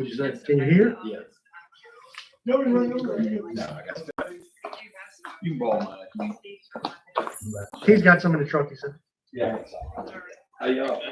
What'd you say? Can you hear? Yes. Nobody run over. No, I got that. You can borrow mine. He's got some in the truck, he said. Yeah. How y'all?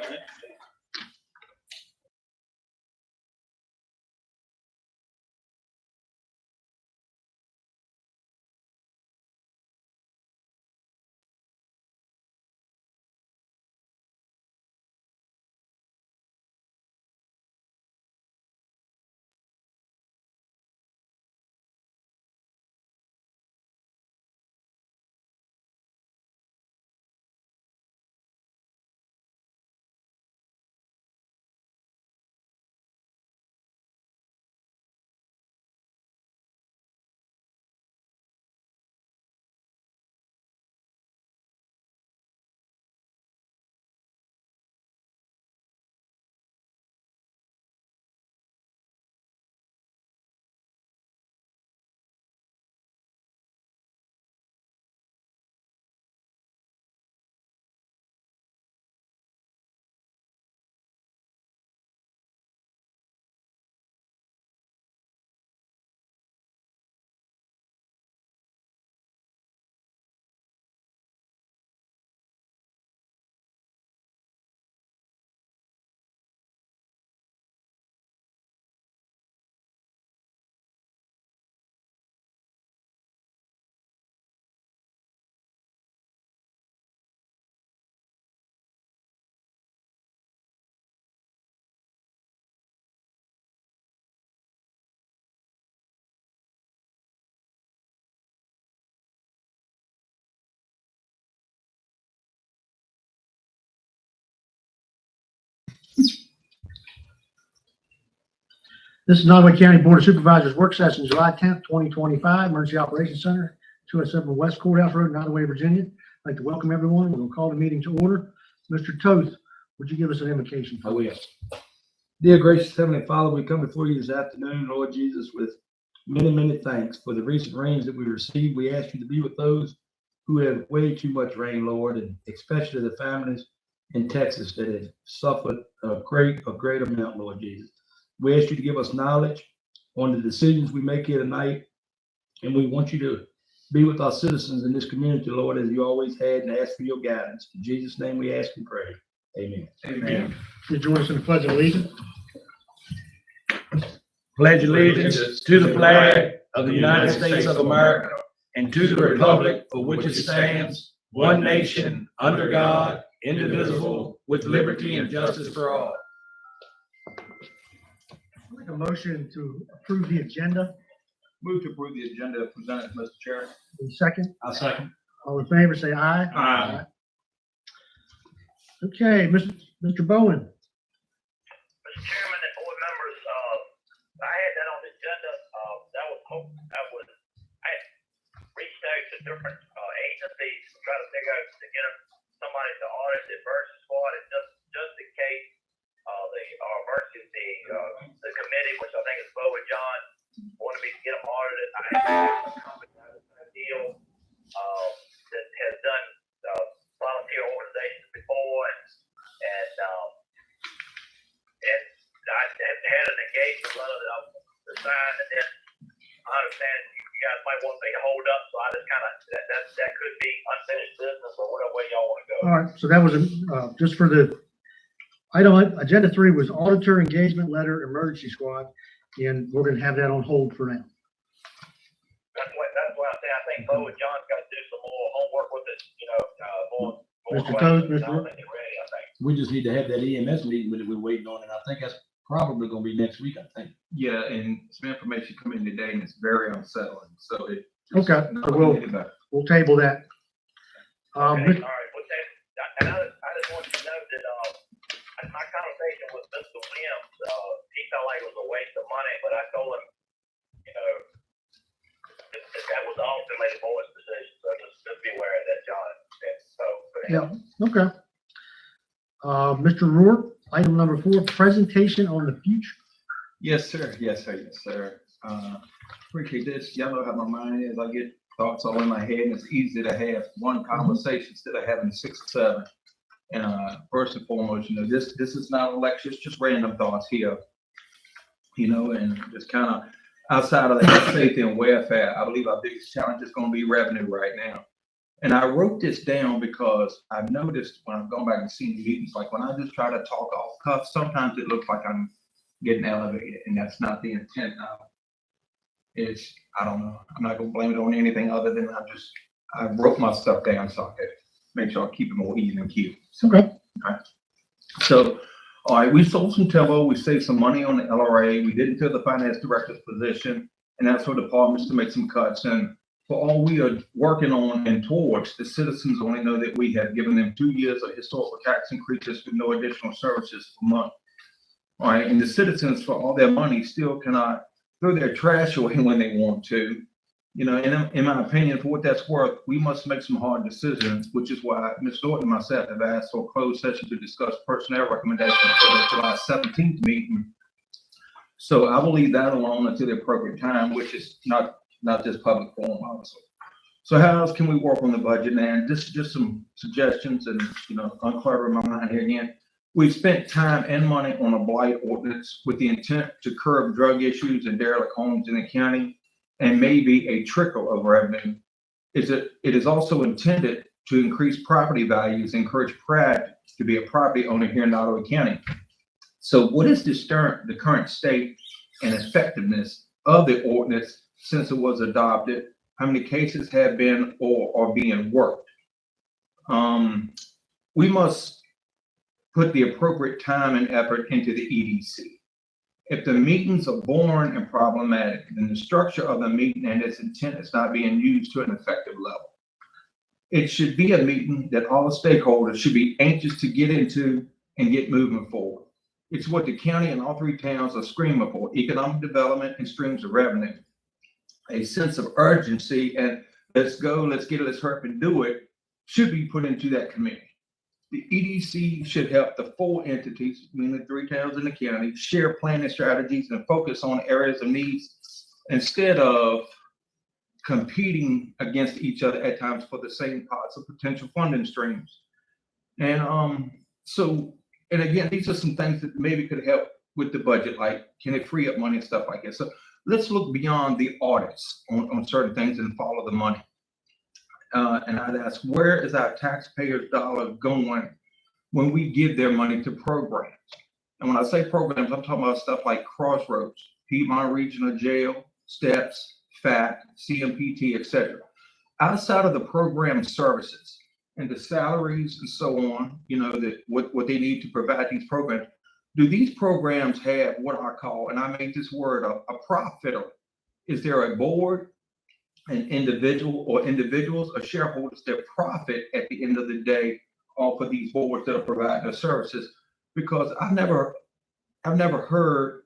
This is Nottoway County Board of Supervisors Work Session, July 10th, 2025, Emergency Operations Center, 207 West Courthouse Road, Nottoway, Virginia. I'd like to welcome everyone. We'll call the meeting to order. Mr. Toth, would you give us an invocation? I will. Dear gracious Heavenly Father, we come before you this afternoon, Lord Jesus, with many, many thanks for the recent rains that we received. We ask you to be with those who have way too much rain, Lord, and especially the families in Texas that have suffered a great amount, Lord Jesus. We ask you to give us knowledge on the decisions we make here tonight, and we want you to be with our citizens in this community, Lord, as you always had, and ask for your guidance. In Jesus' name we ask and pray. Amen. Amen. You join us in the Pledge of Allegiance. Pledge allegiance to the flag of the United States of America and to the republic for which it stands, one nation, under God, indivisible, with liberty and justice for all. I'd like a motion to approve the agenda. Move to approve the agenda presented, Mr. Chair. In second, I'll second. all in favor, say aye. Aye. Okay, Mr. Bowen. Mr. Chairman and board members, I had that on the agenda. I had reached out to different agencies to try to figure out to get somebody to audit the emergency squad, and just in case the committee, which I think is Bo and John, wanted me to get them audited. I have a company out of that deal that has done volunteer organizations before, and I had an engagement letter that I was to sign, and then I understand you guys might want me to hold up, so I just kind of that could be unfinished business or whatever way y'all want to go. All right, so that was just for the item. Agenda 3 was auditor engagement letter emergency squad, and we're going to have that on hold for now. That's what I say. I think Bo and John's got to do some more homework with it. More Mr. questions. Toth, I don't think they're ready. I think. We just need to have that EMS meeting that we're waiting on, and I think that's probably gonna be next week, I think. Yeah, and some information coming today, and it's very unsettling. So it. Okay, so we'll table that. Okay, all right. And I just want you to know that my conversation with Mr. Williams, he felt like it was a waste of money, but I told him, that was ultimately the board's decision. So just be aware of that, John. Yeah, okay. Mr. Rourke, item number 4, presentation on the future. Yes, sir. Yes, sir. Yes, sir. Appreciate this. Y'all know how my mind is. I get thoughts all in my head, and it's easy to have one conversation instead of having 6 or 7. And first and foremost, this is not a lecture. It's just random thoughts here. and just kind of outside of the health, safety and welfare, I believe our biggest challenge is going to be revenue right now. And I wrote this down because I've noticed when I've gone back and seen meetings, like when I just try to talk off cuff, sometimes it looks like I'm getting elevated, and that's not the intent now. I don't know. I'm not gonna blame it on anything other than I wrote my stuff down so I could make sure I keep it more even and keep. Okay. So, all right, we sold some timber, we saved some money on the LRA, we didn't fill the finance director's position, and that's for departments to make some cuts. And for all we are working on and towards, the citizens only know that we have given them 2 years of historical tax increases with no additional services for month. All right, and the citizens, for all their money, still cannot throw their trash away when they want to. In my opinion, for what that's worth, we must make some hard decisions, which is why Ms. Norton and myself have asked for a closed session to discuss personnel recommendations for the July 17th meeting. So I will leave that alone until the appropriate time, which is not just public forum, obviously. So how else can we work on the budget, man? This is just some suggestions and, unclutter my mind here again. We've spent time and money on a blight ordinance with the intent to curb drug issues and derelict homes in the county, and maybe a trickle of revenue. It is also intended to increase property values, encourage pride to be a property owner here in Nottoway County. So what is the current state and effectiveness of the ordinance since it was adopted? How many cases have been or are being worked? We must put the appropriate time and effort into the EDC. If the meetings are boring and problematic, then the structure of the meeting and its intent is not being used to an effective level. It should be a meeting that all the stakeholders should be anxious to get into and get moving forward. It's what the county and all 3 towns are screaming for: economic development and streams of revenue. A sense of urgency and let's go, let's get it, let's hurry up and do it should be put into that committee. The EDC should help the 4 entities, meaning the 3 towns in the county, share planning strategies and focus on areas of needs instead of competing against each other at times for the same pots of potential funding streams. And and again, these are some things that maybe could help with the budget, like can it free up money and stuff like that. So let's look beyond the audits on certain things and follow the money. And I'd ask, where is our taxpayers' dollar going when we give their money to programs? And when I say programs, I'm talking about stuff like Crossroads, Piedmont Regional Jail, STEPS, FACT, CMPT, etc. Outside of the program services and the salaries and so on, what they need to provide these programs, do these programs have what I call, and I make this word a profiter? Is there a board, an individual or individuals or shareholders that profit at the end of the day off of these boards that are providing the services? Because I've never heard,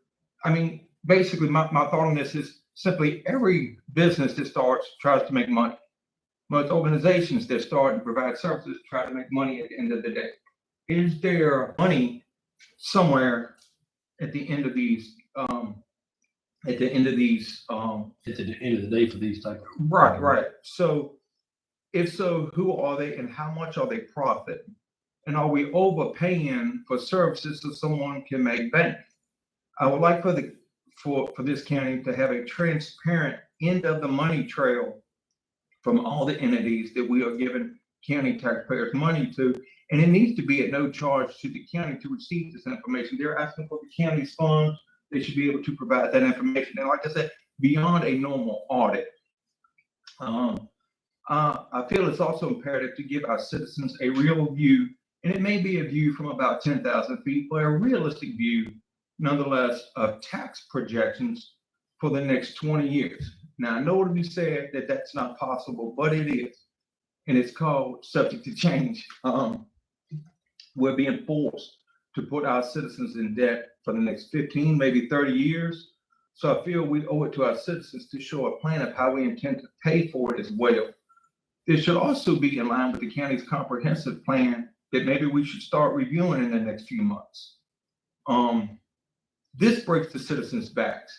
basically my thought on this is simply every business that starts tries to make money. Most organizations that start and provide services try to make money at the end of the day. Is there money somewhere at the end of these at the end of the day for these type of. Right. So if so, who are they and how much are they profiting? And are we overpaying for services so someone can make bank? I would like for this county to have a transparent end of the money trail from all the entities that we are giving county taxpayers money to. And it needs to be at no charge to the county to receive this information. They're asking for the county's funds. They should be able to provide that information. And like I said, beyond a normal audit, I feel it's also imperative to give our citizens a real view, and it may be a view from about 10,000 feet, but a realistic view, nonetheless, of tax projections for the next 20 years. Now, I know what we said that that's not possible, but it is, and it's called subject to change. We're being forced to put our citizens in debt for the next 15, maybe 30 years. So I feel we owe it to our citizens to show a plan of how we intend to pay for it as well. This should also be in line with the county's comprehensive plan that maybe we should start reviewing in the next few months. This breaks the citizens' backs.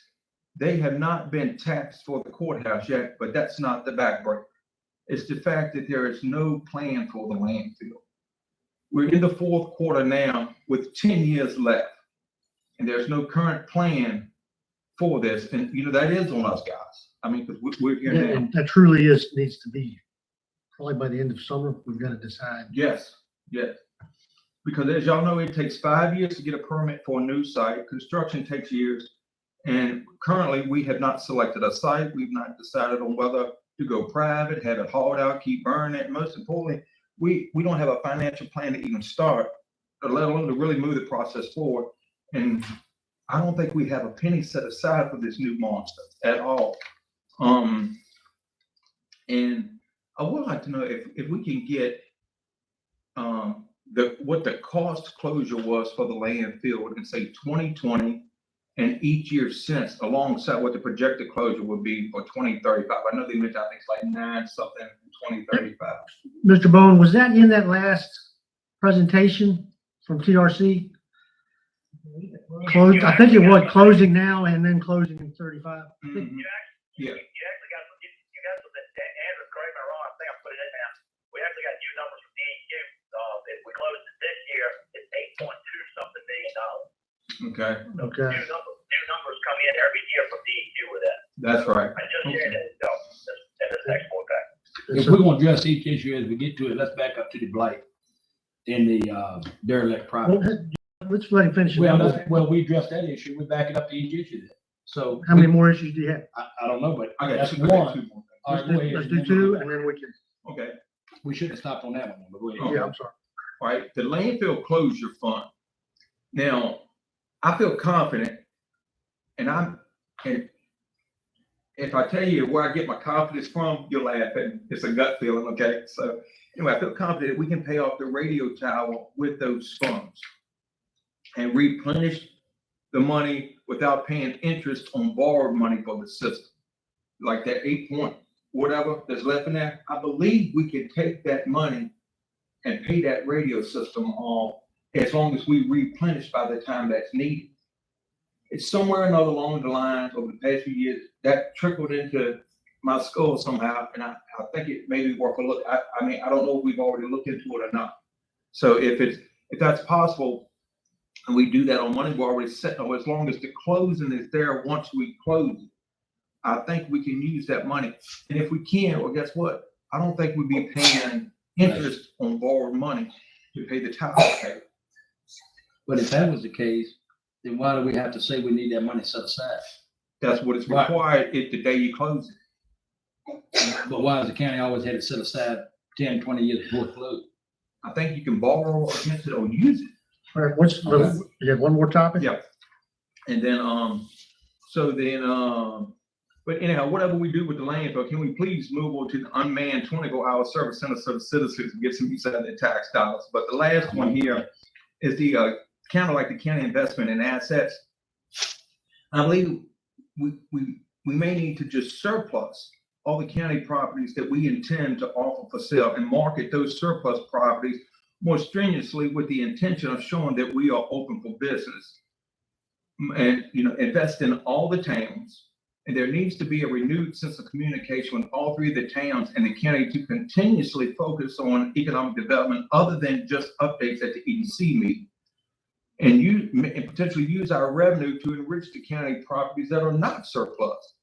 They have not been taxed for the courthouse yet, but that's not the backbreaker. It's the fact that there is no plan for the landfill. We're in the 4th quarter now with 10 years left, and there's no current plan for this. And, that is on us guys. I mean, because we're here now. And that truly needs to be, probably by the end of summer, we've got to decide. Yes. Because as y'all know, it takes 5 years to get a permit for a new site. Construction takes years. And currently, we have not selected a site. We've not decided on whether to go private, have it hauled out, keep burning it. Most importantly, we don't have a financial plan to even start, let alone to really move the process forward. And I don't think we have a penny set aside for this new monster at all. And I would like to know if we can get what the cost closure was for the landfill in say 2020 and each year since, alongside what the projected closure would be for 2035. I know they mentioned I think it's like 9 something in 2035. Mr. Bone, was that in that last presentation from TRC? Closed, I think it was closing now and then closing in 35. Mhm. Yeah. You actually got some, you got some, Andrew, correct me if I'm wrong, I think I put it in now. We actually got new numbers from DEQ. If we close it this year, it's $8.2 something million. Okay. Okay. New numbers come in every year from DEQ with that. That's right. I just shared it, so, in this next forecast. If we're gonna address each issue as we get to it, let's back up to the blight in the derelict property. Let's let him finish. Well, we addressed that issue. We're backing up to each issue then. So How many more issues do you have? I don't know, but I got that's two more. one. All right, go ahead. Let's do 2 and then we can, Okay. We should have stopped on that one, but go ahead. Okay. yeah, I'm sorry. All right, the landfill closure fund. Now, I feel confident, and if I tell you where I get my confidence from, you'll laugh at me. It's a gut feeling, okay? So anyway, I feel confident we can pay off the radio tower with those funds and replenish the money without paying interest on borrowed money for the system. Like that 8 point whatever that's left in there, I believe we can take that money and pay that radio system off as long as we replenish by the time that's needed. It's somewhere or another along the lines over the past few years that trickled into my skull somehow, and I think it may be worth a look. I mean, I don't know if we've already looked into it or not. So if that's possible, and we do that on money we're already set, or as long as the closing is there once we close it, I think we can use that money. And if we can, well, guess what? I don't think we'd be paying interest on borrowed money to pay the tower payment. But if that was the case, then why do we have to say we need that money set aside? That's what is Right. required if the day you close it. But why has the county always had it set aside 10, 20 years before it closed? I think you can borrow against it or use it. All right, you have one more topic? Yeah. And then, but anyhow, whatever we do with the landfill, can we please move on to the unmanned 24-hour service center so the citizens can get some use out of their tax dollars? But the last one here is the kind of like the county investment in assets. I believe we may need to just surplus all the county properties that we intend to offer for sale and market those surplus properties more strenuously with the intention of showing that we are open for business and, invest in all the towns. And there needs to be a renewed sense of communication with all 3 of the towns and the county to continuously focus on economic development other than just updates at the EDC meeting. And potentially use our revenue to enrich the county properties that are not surplus.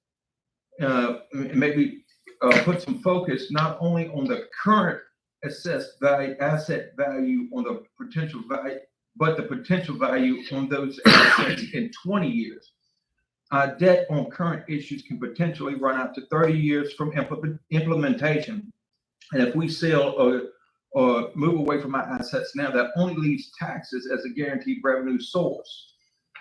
Maybe put some focus not only on the current assessed value, asset value on the potential value, but the potential value on those assets in 20 years. Debt on current issues can potentially run out to 30 years from implementation. And if we sell or move away from our assets now, that only leaves taxes as a guaranteed revenue source.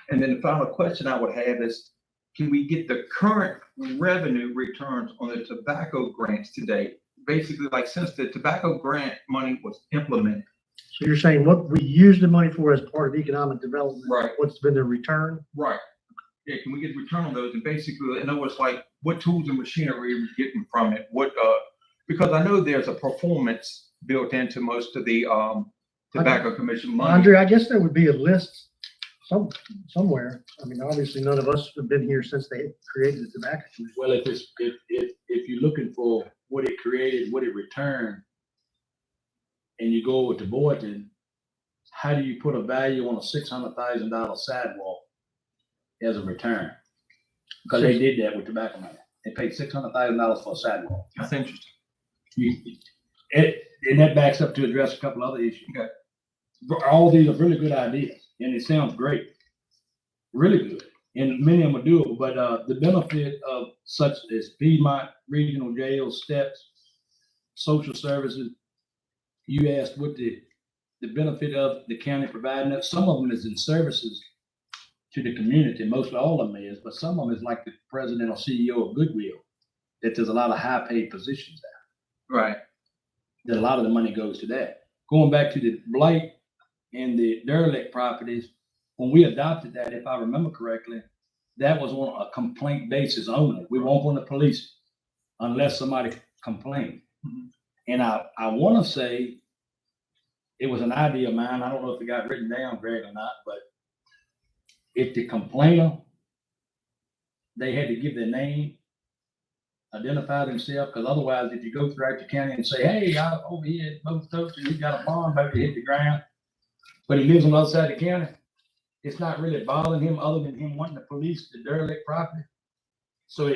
And then the final question I would have is, can we get the current revenue returns on the tobacco grants today? Basically, like since the tobacco grant money was implemented. So you're saying what we use the money for as part of economic development? Right. What's been the return? Right. Yeah, can we get return on those? And basically, in other words, like what tools and machinery are we getting from it? Because I know there's a performance built into most of the tobacco commission money. Andre, I guess there would be a list somewhere. I mean, obviously none of us have been here since they created the tobacco commission. Well, if you're looking for what it created, what it returned, and you go with the board, then how do you put a value on a $600,000 sidewalk as a return? Because they did that with tobacco money. They paid $600,000 for a sidewalk. That's interesting. And that backs up to address a couple other issues. Okay. All these are really good ideas, and it sounds great. Really good. And many of them are doable, but the benefit of such as Piedmont Regional Jail, steps, social services, you asked what the benefit of the county providing that. Some of them is in services to the community. Mostly all of them is, but some of them is like the president or CEO of Goodwill, that there's a lot of high paid positions there. Right. That a lot of the money goes to that. Going back to the blight and the derelict properties, when we adopted that, if I remember correctly, that was on a complaint basis only. We weren't going to police it unless somebody complained. Mhm. And I want to say it was an idea of mine. I don't know if it got written down, Greg, or not, but if the complainer, they had to give their name, identify themselves, because otherwise, if you go throughout the county and say, hey, I over here at both Stokes, and he's got a farm, maybe hit the ground, but he lives on the other side of the county, it's not really bothering him other than him wanting to police the derelict property. So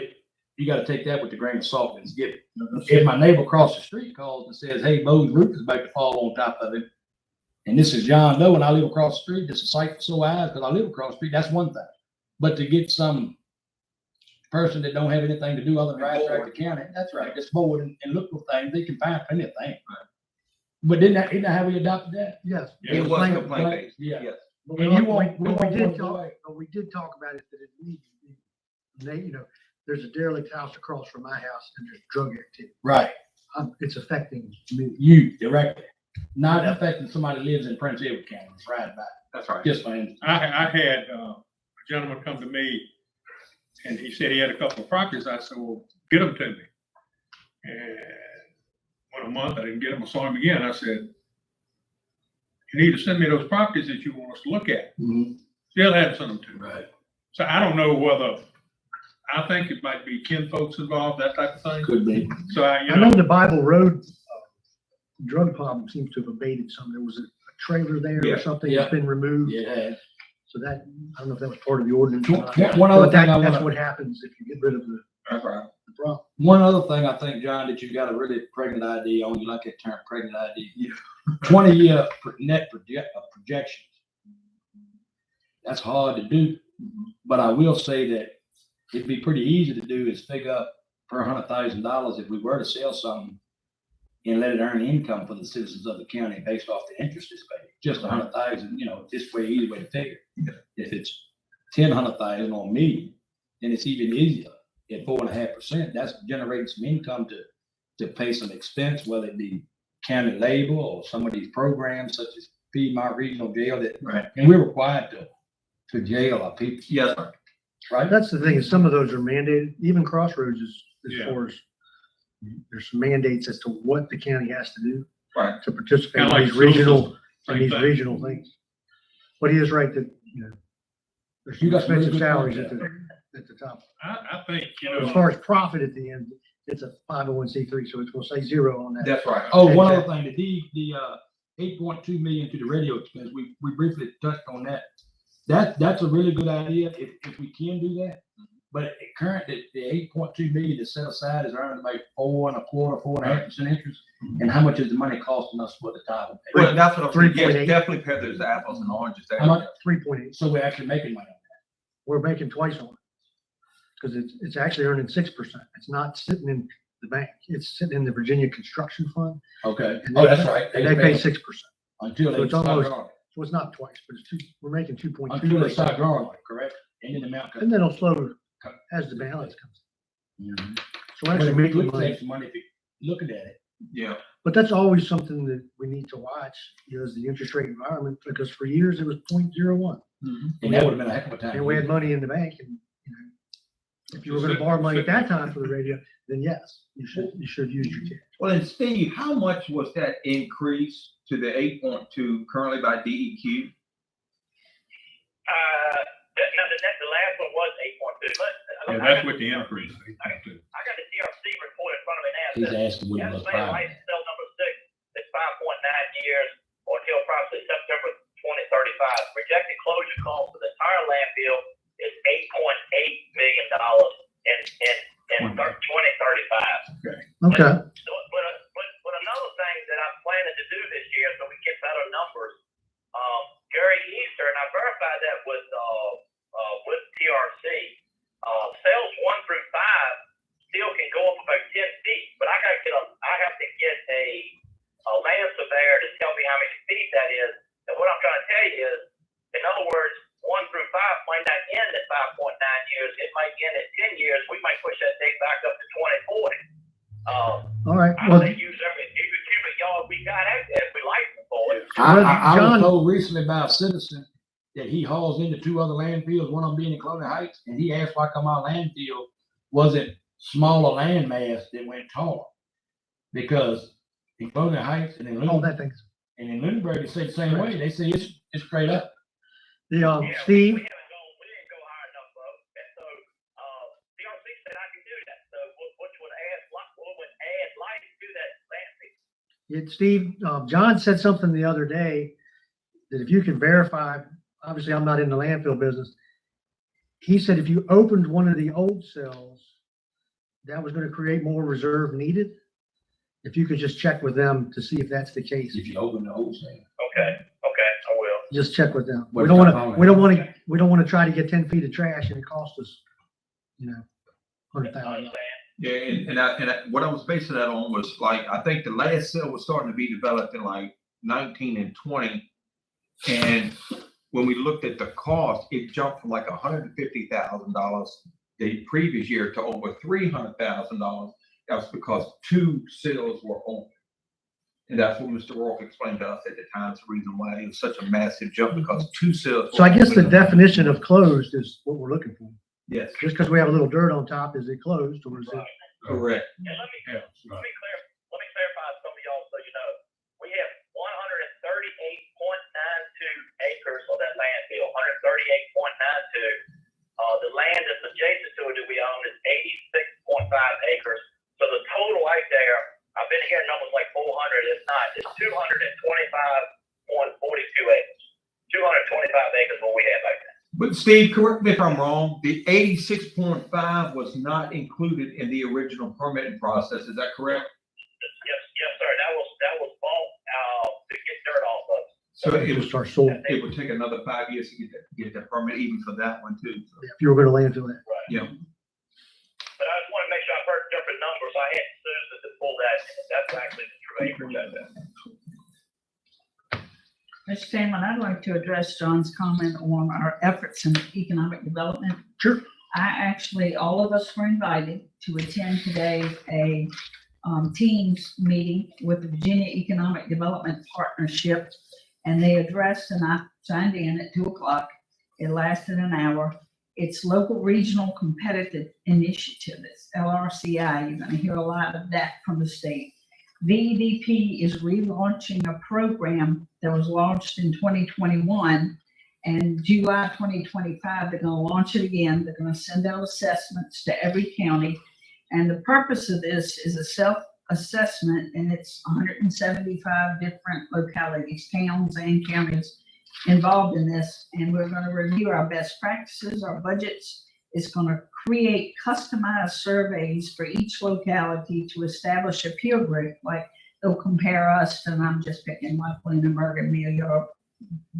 you got to take that with the grain of salt and get it. If my neighbor across the street calls and says, hey, Bo's roof is about to fall on top of it, and this is John Doe, and I live across the street, this is sight for sore eyes because I live across the street, that's one thing. But to get some person that don't have anything to do other than ride throughout the county, that's right, just board and look for things, they can find plenty of things. But isn't that how we adopted that? Yes. It was Complaint- complaint based. Yeah. Yes. But And we you won't- we won't did go talk, away. but we did talk about it, that it needs to be, there's a derelict house across from my house and there's drug activity. Right, It's affecting me. you directly, not affecting somebody who lives in Prince Edward County, right back. That's right. Just fine. I had a gentleman come to me and he said he had a couple of properties. I said, well, get them to me. And went a month, I didn't get them. I saw him again. I said, you need to send me those properties that you want us to look at. Still haven't sent them to me. Right. So I don't know whether, I think it might be kin folks involved, that type of thing. Could be. So I know the Bible Road drug problem seems to have abated some. There was a trailer there or Yeah. something Yeah. that's been removed. Yeah. So that, I don't know if that was part of the ordinance. or not. One other But thing I that's want what happens if you get rid of the That's right. problem. One other thing I think, John, that you got a really pregnant idea on, you like that term, pregnant idea. 20-year net projections. That's hard to do, but I will say that it'd be pretty easy to do is figure up per $100,000 if we were to sell something and let it earn income for the citizens of the county based off the interest it's paid. Just 100,000, this way, easy way to figure. If it's 100,000 or a million, then it's even easier. At 4.5%, that's generating some income to pay some expense, whether it be county labor or some of these programs such as Piedmont Regional Jail that, Right. and we're required to jail our people, Yes, sir. right? That's the thing, is some of those are mandated, even Crossroads is, as Yeah. far as, there's some mandates as to what the county has to do. Right. To participate Kinda in like these regional, in same these thing. regional things. But he is right that, there's You some got some really expensive good salaries points at the top. I think, As far as profit at the end, it's a 501c3, so it's gonna say zero on that. That's right. Oh, one other thing, the 8.2 million to the radio expense, we briefly touched on that. That's a really good idea if we can do that. But at current, the 8.2 million that's set aside is earning about 4.25%, 4.5% interest. And how much is the money costing us for the title? Well, that's what I'm saying. 3.8. Yes, definitely compare those apples and oranges there. How much? 3.8, So we're actually making money. we're making twice on it. Because it's actually earning 6%. It's not sitting in the bank, it's sitting in the Virginia Construction Fund, Okay. And Oh, they- that's right. and they pay 6%. Until So they it's start almost- growing. So it's not twice, but we're making 2.2. Until they start growing, correct? And then the amount comes. And then it'll slow as the balance comes. Mhm. So But actually if we making could money, save some money if you looking at it. Yeah. but that's always something that we need to watch, is the interest rate environment, because for years it was 0.01. And that would have been a heck of a time. And we had money in the bank, and, if you were gonna borrow money at that time for the radio, then yes, you should use your cash. Well, and Steve, how much was that increase to the 8.2 currently by DEQ? The last one was 8.2, but. yeah, that's what the increase is. I got the DRC report in front of me now. It He's says, asking what it was estimated private. license cell number 6 is 5.9 years or until approximately September 2035. Projected closure cost for the entire landfill is $8.8 million. 2035. Okay, But another thing that I'm planning to do this year, so we get better numbers, Gary Easter, and I verified that with TRC, cells 1 through 5 still can go up about 10 feet, but I have to get a land surveyor to tell me how many feet that is. And what I'm trying to tell you is, in other words, 1 through 5 might not end at 5.9 years. It might end at 10 years. We might push that date back up to 2040. all right. I Well, say use every cubic yard we got out there if we like it for it. I John- was told recently by a citizen that he hauls into 2 other landfills, one of them being in Colonial Heights, and he asked why come our landfill wasn't smaller land mass that went taller. Because in Colonial Heights and in all Lunenburg, that things. they say the same way. They say it's straight up. The, Yeah, Steve, we didn't go high enough though. And so, DRC said I can do that. So which would add life to that landfill. Steve, John said something the other day that if you can verify, obviously I'm not in the landfill business. He said if you opened one of the old cells, that was going to create more reserve needed. If you could just check with them to see if that's the case. If you open the old thing. Okay, I will. Just check with them. What We don't want about to, we don't want to try to get 10 feet of trash and it costs us, $100,000. Understand? Yeah, and what I was basing that on was like, I think the last cell was starting to be developed in like 19 and 20. And when we looked at the cost, it jumped from like $150,000 the previous year to over $300,000. That was because 2 cells were open. And that's what Mr. Rourke explained to us at the time. It's the reason why it was such a massive jump, because 2 cells. So I guess the open. definition of closed is what we're looking for. Yes, Just because we have a little dirt on top, is it closed or is it? correct. And let me clarify some of y'all so you know. We have 138.92 acres of that landfill, 138.92. The land that's adjacent to it that we own is 86.5 acres. So the total right there, I've been hearing numbers like 400. It's not. It's 225.42 acres. 225 acres what we have right now. But Steve, correct me if I'm wrong, the 86.5 was not included in the original permitting process. Is that correct? Yes, sir. That was bought to get dirt off of. So it Just was, our soil, it would take another 5 years to get that permit even for that one too. So, if you were going to landfill that. Right. yeah. But I just want to make sure I've heard different numbers. I had Susan to pull that. That's actually the true acreage out there. Mr. Chairman, I'd like to address John's comment on our efforts in economic development. Sure. All of us were invited to attend today a Teams meeting with the Virginia Economic Development Partnership, and they addressed, and I signed in at 2:00. It lasted an hour. It's Local Regional Competitive Initiative. It's LRCI. You're going to hear a lot of that from the state. VEDP is relaunching a program that was launched in 2021, and July 2025, they're going to launch it again. They're going to send out assessments to every county. And the purpose of this is a self-assessment, and it's 175 different localities, towns and counties involved in this. And we're going to review our best practices, our budgets. It's going to create customized surveys for each locality to establish a peer group. Like they'll compare us, and I'm just picking like Lunenburg, Amelia,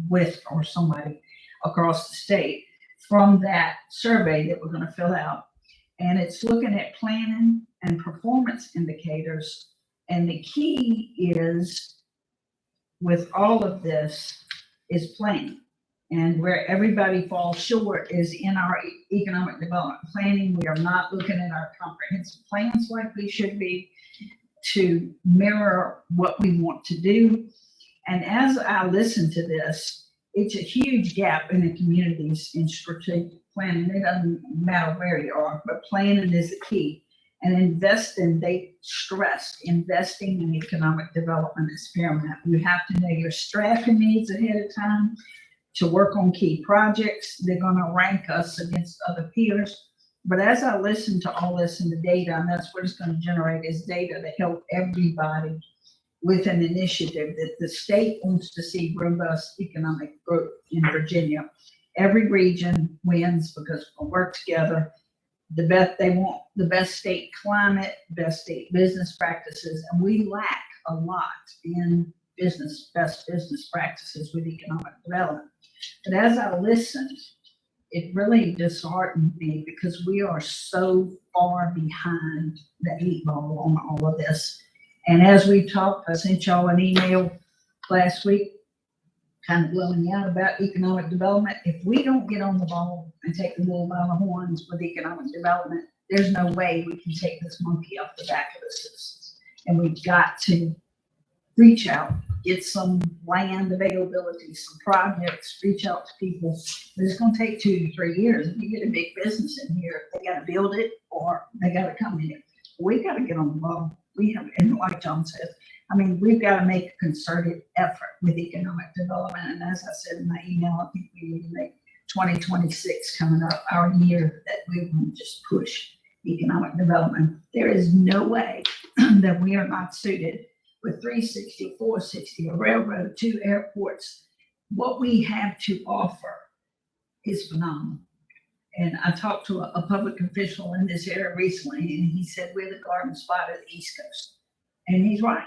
with or somebody across the state from that survey that we're going to fill out. And it's looking at planning and performance indicators. And the key is with all of this is planning. And where everybody falls short is in our economic development planning. We are not looking at our comprehensive plans like we should be to mirror what we want to do. And as I listen to this, it's a huge gap in the communities in strategic planning. It doesn't matter where you are, but planning is the key. And investing in economic development is paramount. You have to know your staffing needs ahead of time to work on key projects. They're going to rank us against other peers. But as I listen to all this and the data, and that's what it's going to generate is data to help everybody with an initiative that the state wants to see robust economic growth in Virginia. Every region wins because we'll work together. they want the best state climate, best state business practices, and we lack a lot in best business practices with economic development. But as I listened, it really disheartened me because we are so far behind the 8 ball on all of this. And as we talked, I sent y'all an email last week, kind of blowing out about economic development. If we don't get on the ball and take the bull by the horns with economic development, there's no way we can take this monkey off the back of the citizens. And we've got to reach out, get some land availability, some projects, reach out to people. But it's gonna take 2 to 3 years. If you get a big business in here, they gotta build it or they gotta come in. We gotta get on the ball. We have, and like John said, I mean, we've got to make a concerted effort with economic development. And as I said in my email, I think we need to make 2026 coming up our year that we want to just push economic development. There is no way that we are not suited with 360, 460, a railroad, 2 airports. What we have to offer is phenomenal. And I talked to a public official in this area recently, and he said, we're the garden spot of the East Coast. And he's right.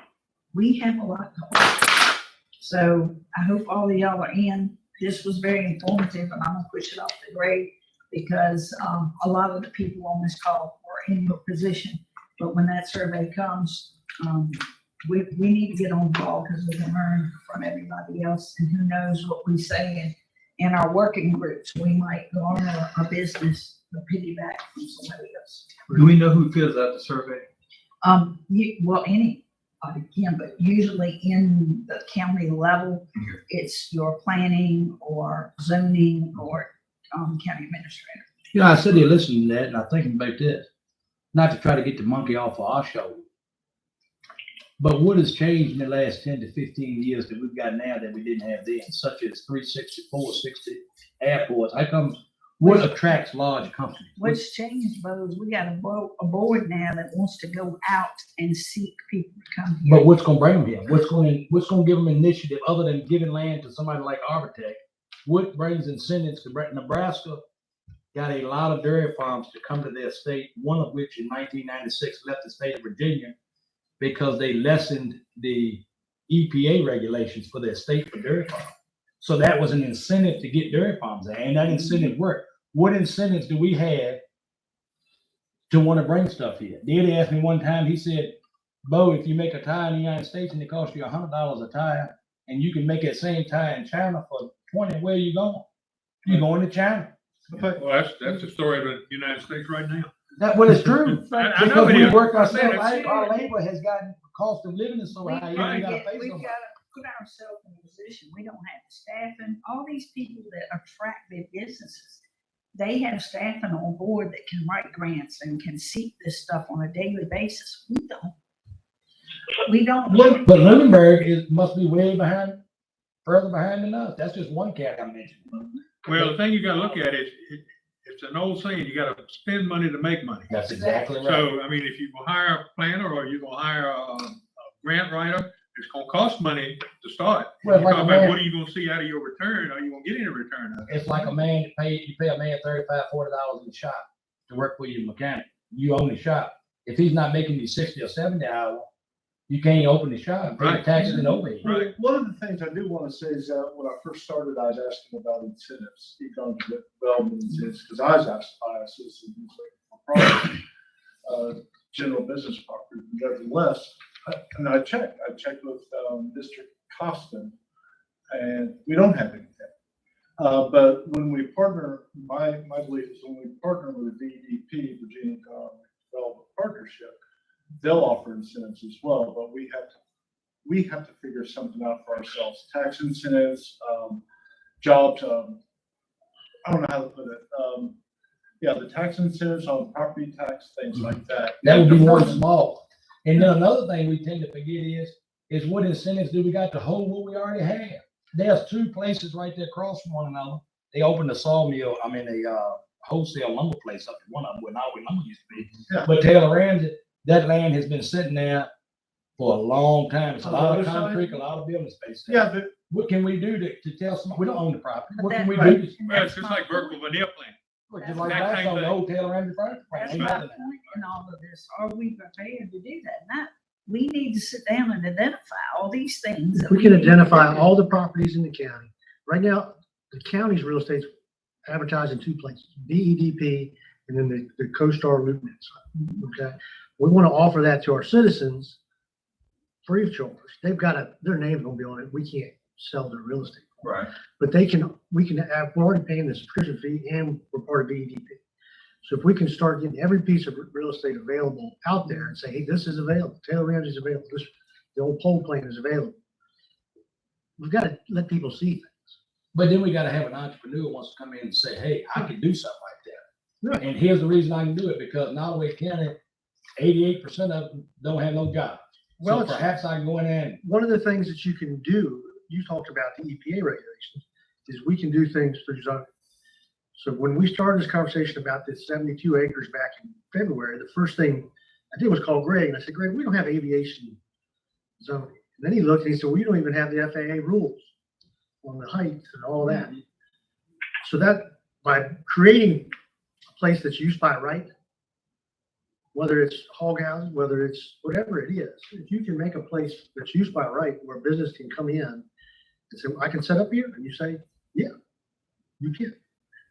We have a lot to offer. So I hope all of y'all are in. This was very informative, and I'm going to push it off the grade because a lot of the people on this call were in your position. But when that survey comes, we need to get on the ball because we can learn from everybody else. And who knows what we say in our working groups, we might garner a business, a piggyback from somebody else. Do we know who fills out the survey? Anybody can, but usually in the county level, it's your planning or zoning or county administrator. You know, I sit here listening to that and I'm thinking about this, not to try to get the monkey off of our shoulder. But what has changed in the last 10 to 15 years that we've got now that we didn't have then, such as 360, 460 airports? How come, what attracts large companies? What's changed, Bo, is we got a board now that wants to go out and seek people to come here. But what's going to bring them here? What's going to give them initiative other than giving land to somebody like Arbortech? What brings incentives to Nebraska? Got a lot of dairy farms to come to their state, one of which in 1996 left the state of Virginia because they lessened the EPA regulations for their state for dairy farms. So that was an incentive to get dairy farms there, and that incentive worked. What incentives do we have to want to bring stuff here? Daddy asked me one time, he said, Bo, if you make a tire in the United States and it costs you $100 a tire, and you can make that same tire in China for 20, where are you going? You're going to China. Well, that's the story of the United States right now. Well, it's true. I know Because it we is. work I said ourselves, it's- our labor has gotten, cost of living is so We've high, you got gotta pay to somebody. put ourselves in a position. We don't have staffing. All these people that attract their businesses, they have staffing on board that can write grants and can seek this stuff on a daily basis. We don't. We don't. But Lunenburg must be way behind, further behind than us. That's just one cat I mentioned. Well, the thing you gotta look at is, it's an old saying, you gotta spend money to make money. That's exactly right. So, I mean, if you go hire a planner or you're gonna hire a grant writer, it's gonna cost money to start. Well, You're like a talking about man- what are you gonna see out of your return? Are you gonna get any return out of it? It's like a man, you pay a man $35, $40 in the shop to work for your mechanic. You own the shop. If he's not making you 60 or 70 hours, you can't open the shop and pay the Right. taxes and overhead. Right. One of the things I do want to say is that when I first started, I was asking about incentives, economic development incentives, because I was asked by a citizen who's looking for property, general business property. Nevertheless, and I checked with District Costin, and we don't have anything. But when we partner, my belief is when we partner with VEP, Virginia Economic Development Partnership, they'll offer incentives as well, but we have to figure something out for ourselves. Tax incentives, jobs, I don't know how to put it. Yeah, the tax incentives on property tax, things like that. That would be one small. And then another thing we tend to forget is what incentives do we got to hold what we already have? There's 2 places right there across from one another. They opened a sawmill, a wholesale lumber place up in one of them where Nottoway lumber used to be. Yeah. But Taylor Ramsey, that land has been sitting there for a long time. It's a On the lot of other side? concrete, a lot of building space. Yeah, but What can we do to tell somebody, we don't own the property. But What can that- we right. do? And Well, that's it's just my like vertical point. veneer plant. Just like That that's kind on of the thing. hotel around the front. That's Ain't my nothing. point in all of this. Are we prepared to do that? Not, we need to sit down and identify all these things. that We can need to identify do. all the properties in the county. Right now, the county's real estate's advertised in two places, DEDP and then the CoStar LoopNet site. Okay? We want to offer that to our citizens free of charge. They've got their name's gonna be on it. We can't sell their real estate. Right. But we can have, we're already paying the subscription fee and we're part of DEDP. So if we can start getting every piece of real estate available out there and say, hey, this is available, Taylor Ramsey's available, the old pole plan is available. We've got to let people see things. But then we gotta have an entrepreneur who wants to come in and say, hey, I can do something like that. And here's the reason I can do it, because Nottoway County, 88% of them don't have no job. Well, So it's- perhaps I can go in there and One of the things that you can do, you talked about the EPA regulations, is we can do things through zoning. So when we started this conversation about this 72 acres back in February, the first thing I did was call Greg, and I said, Greg, we don't have aviation zoning. And then he looked and he said, well, you don't even have the FAA rules on the height and all that. So that, by creating a place that's used by right, whether it's hog housing, whether it's whatever it is, if you can make a place that's used by right where business can come in and say, I can set up here, and you say, yeah, you can.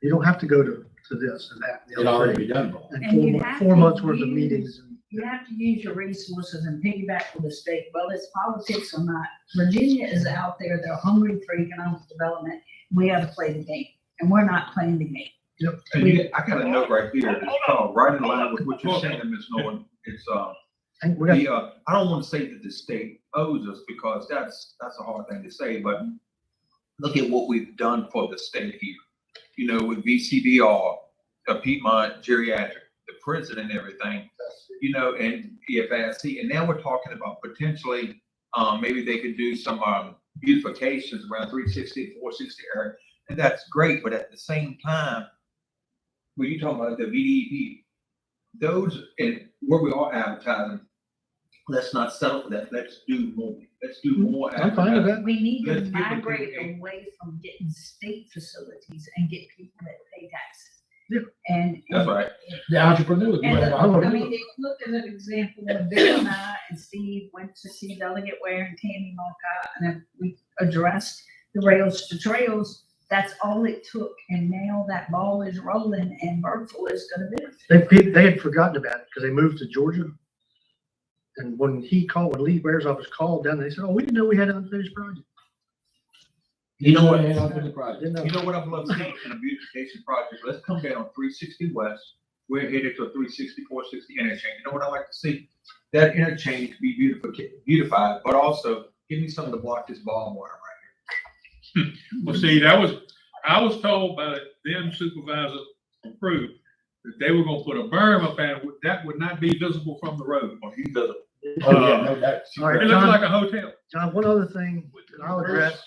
You don't have to go to this and that. and the it other already thing. be done for. And And you 4 have 4 to months worth of use- meetings. And You have to use your resources and piggyback with the state, whether it's politics or not. Virginia is out there, they're hungry for economic development. We have to play the game, and we're not playing the game. And I got a note right here, it's right in line with what you're saying, Ms. Norton. It's, and we got, I don't want to say that the state owes us, because that's a hard thing to say, but look at what we've done for the state here. You know, with VCBR, Piedmont Geriatric, the prison and everything, you know, and EFSC, and now we're talking about potentially, maybe they could do some, beautifications around 360, 460 area, and that's great, but at the same time, when you talk about the VDEP, those, and where we are advertising, let's not settle for that, let's do more, let's do more. I'm fine with that. We need to Let's give the migrate people away from getting state facilities and get people that pay taxes. Yeah. And. That's right. The entrepreneurs. And, whatever. I mean, they look at an example when Bill and I and Steve went to see Delegate Ware and Tammy Marcotte, and then we addressed the rails to trails. That's all it took, and now that ball is rolling, and Burkeville is gonna benefit. they had forgotten about it because they moved to Georgia. And when Lee Ware's office called down, they said, oh, we didn't know we had an unfinished project. You know what? Yeah, for the project. Didn't know. You know what I'd love to see in a beautification project? Let's come down 360 West. We're headed to a 360, 460 interchange. You know what I like to see? That interchange to be beautified, but also give me some of the block this ball wire right here. Well, see, I was told by them supervisor approved that they were gonna put a berm up there that would not be visible from the road. Well, he does it. Oh, yeah, no doubt. All right, It looks John. like a hotel. John, one other thing that I'll address,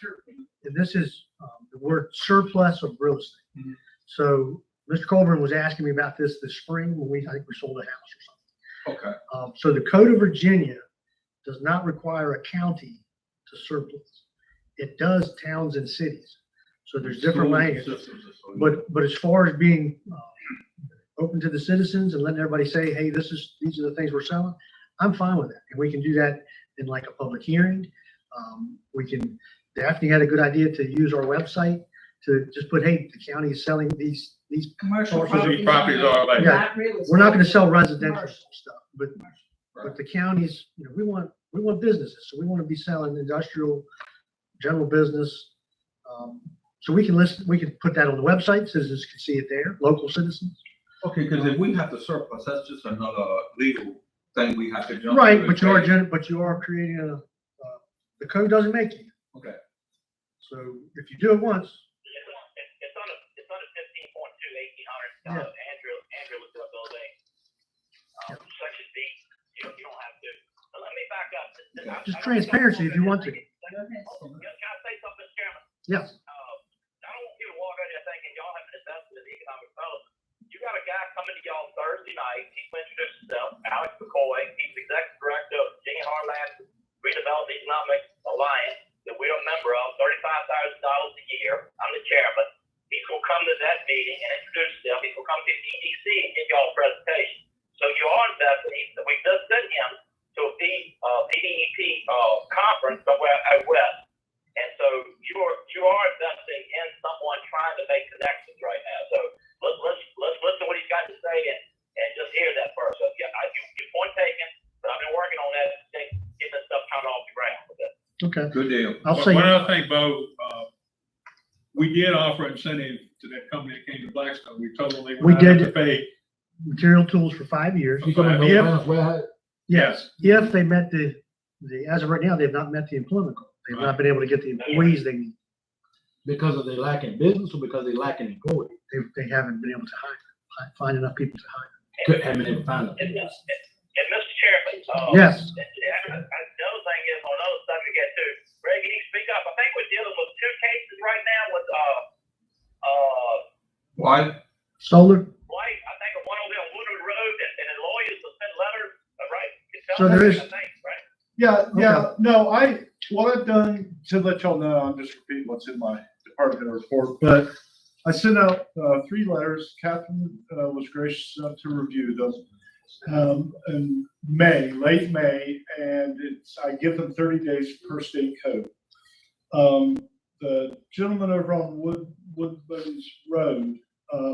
and this is the word surplus of real estate. Mhm. So Mr. Colburn was asking me about this spring when I think we sold a house or something. Okay. So the Code of Virginia does not require a county to surplus. It does towns and cities. So there's different language. But as far as being open to the citizens and letting everybody say, hey, these are the things we're selling, I'm fine with that. And we can do that in like a public hearing. Daphne had a good idea to use our website to just put, hey, the county is selling these. Commercial These properties. properties are like- Yeah. Not real We're not going to estate. sell residential Commercial. stuff, but the counties, we want businesses. So we want to be selling industrial, general business. So we can put that on the website. Citizens can see it there, local citizens. Okay, because if we have to surplus, that's just another legal thing we have to jump. Right, through. but you are creating the code doesn't make you. Okay. So if you do it once, It's on a 15.2, 1800. Andrew looked up the other day. Section D, you don't have to. But let me back up. just transparency if you want to. Can I say something, Mr. Chairman? Yes. I don't want you to walk out there thinking y'all haven't invested in economic development. You got a guy coming to y'all Thursday night. He will introduce himself, Alex McCoy. He's executive director of Virginia Heartland Redevelopment Economic Alliance that we're a member of, $35,000 a year. I'm the chairman. He's gonna come to that meeting and introduce himself. He's gonna we just sent him to a PDEP conference somewhere out west. And so you are investing in someone trying to make connections right now. So let's listen to what he's got to say and just hear that first. So yeah, your point taken, but I've been working on that, getting this stuff kind of off the ground with it. Okay. Good deal. I'll say, One other thing, Bo, we did offer incentive to that company that came to Blackstone. We told them they We would not have did. to pay. material tools for 5 years. You talking about If- North Warehouse? Yes, if they met the, as of right now, they've not met the employment goal. They've not been able to get the employees they need. Because of they lacking business or because they lacking employees? They haven't been able to find enough people to hire. Haven't been able to find them. And Mr. Chairman, Yes. the other thing is on another subject here too. Greg, can you speak up? I think we're dealing with 2 cases right now with Why? Solar, White. I think one over there on Woodward Road, and the lawyers will send letters, right? So there is- I think, right? Yeah, no, what I've done, to let y'all know, I'm just repeating what's in my department report, but I sent out 3 letters. Catherine was gracious enough to review them in May, late May, and I give them 30 days per state code. The gentleman over on Woodlands Road,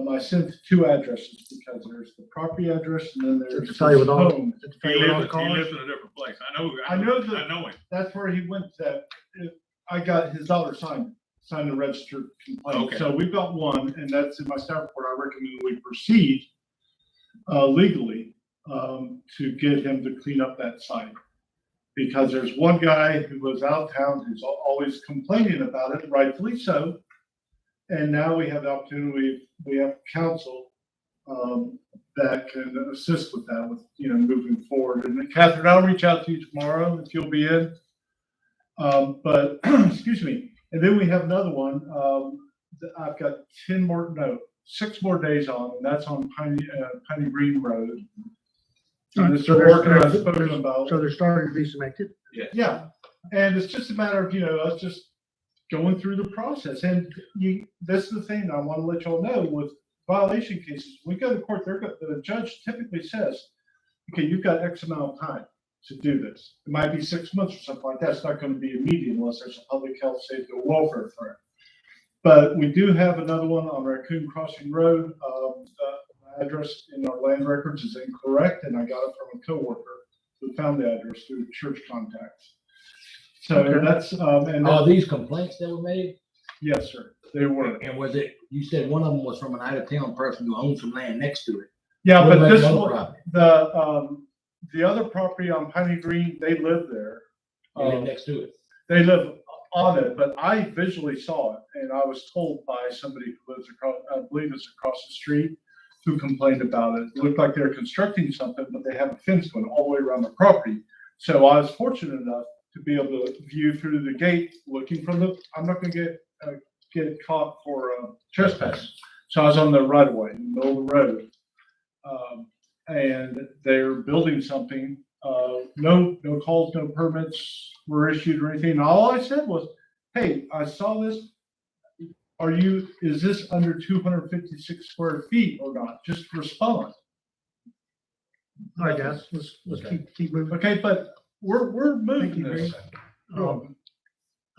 I sent 2 addresses because there's the property address and then there's To tell you his what all- home. to He tell you what all the lives cars. in a different place. I I know him. That's where he went to, I got his daughter signed the registered complaint. Okay. So we've got 1, and that's in my staff report. I recommend we proceed legally to get him to clean up that site. Because there's one guy who was out of town who's always complaining about it, rightfully so. And now we have the opportunity, we have counsel that can assist with that, with, moving forward. And Catherine, I'll reach out to you tomorrow if you'll be in. But, excuse me. And then we have another one, I've got 6 more days on, and that's on Piney Green Road. And this So work I've there's, spoken about. so there's starting to be some activity. Yeah, and it's just a matter of, us just going through the process. And this is the thing I want to let y'all know with violation cases. We go to court, the judge typically says, okay, you've got X amount of time to do this. It might be 6 months or something like that. It's not going to be immediate unless there's a public health, safety, or welfare threat. But we do have another one on Raccoon Crossing Road. The address in our land records is incorrect, and I got it from a coworker who found the address through church contacts. So Okay. that's, and Are these complaints that were made? yes, sir, they were. And was it, you said one of them was from an out of town person who owns some land next to it? Yeah, What but about this the other one, property? the other property on Piney Green, they live there. They live next to it. They live on it, but I visually saw it, and I was told by somebody who lives across, I believe it's across the street, who complained about it. It looked like they're constructing something, but they have a fence going all the way around the property. So I was fortunate enough to be able to view through the gate, looking from I'm not gonna get caught for trespass. So I was on the right of way, in the middle of the road. And they're building something, no calls, no permits were issued or anything. All I said was, hey, I saw this. Is this under 256 square feet or not? Just respond. All right, guys, let's Okay. keep moving. Okay, but we're moving Thank you, this. All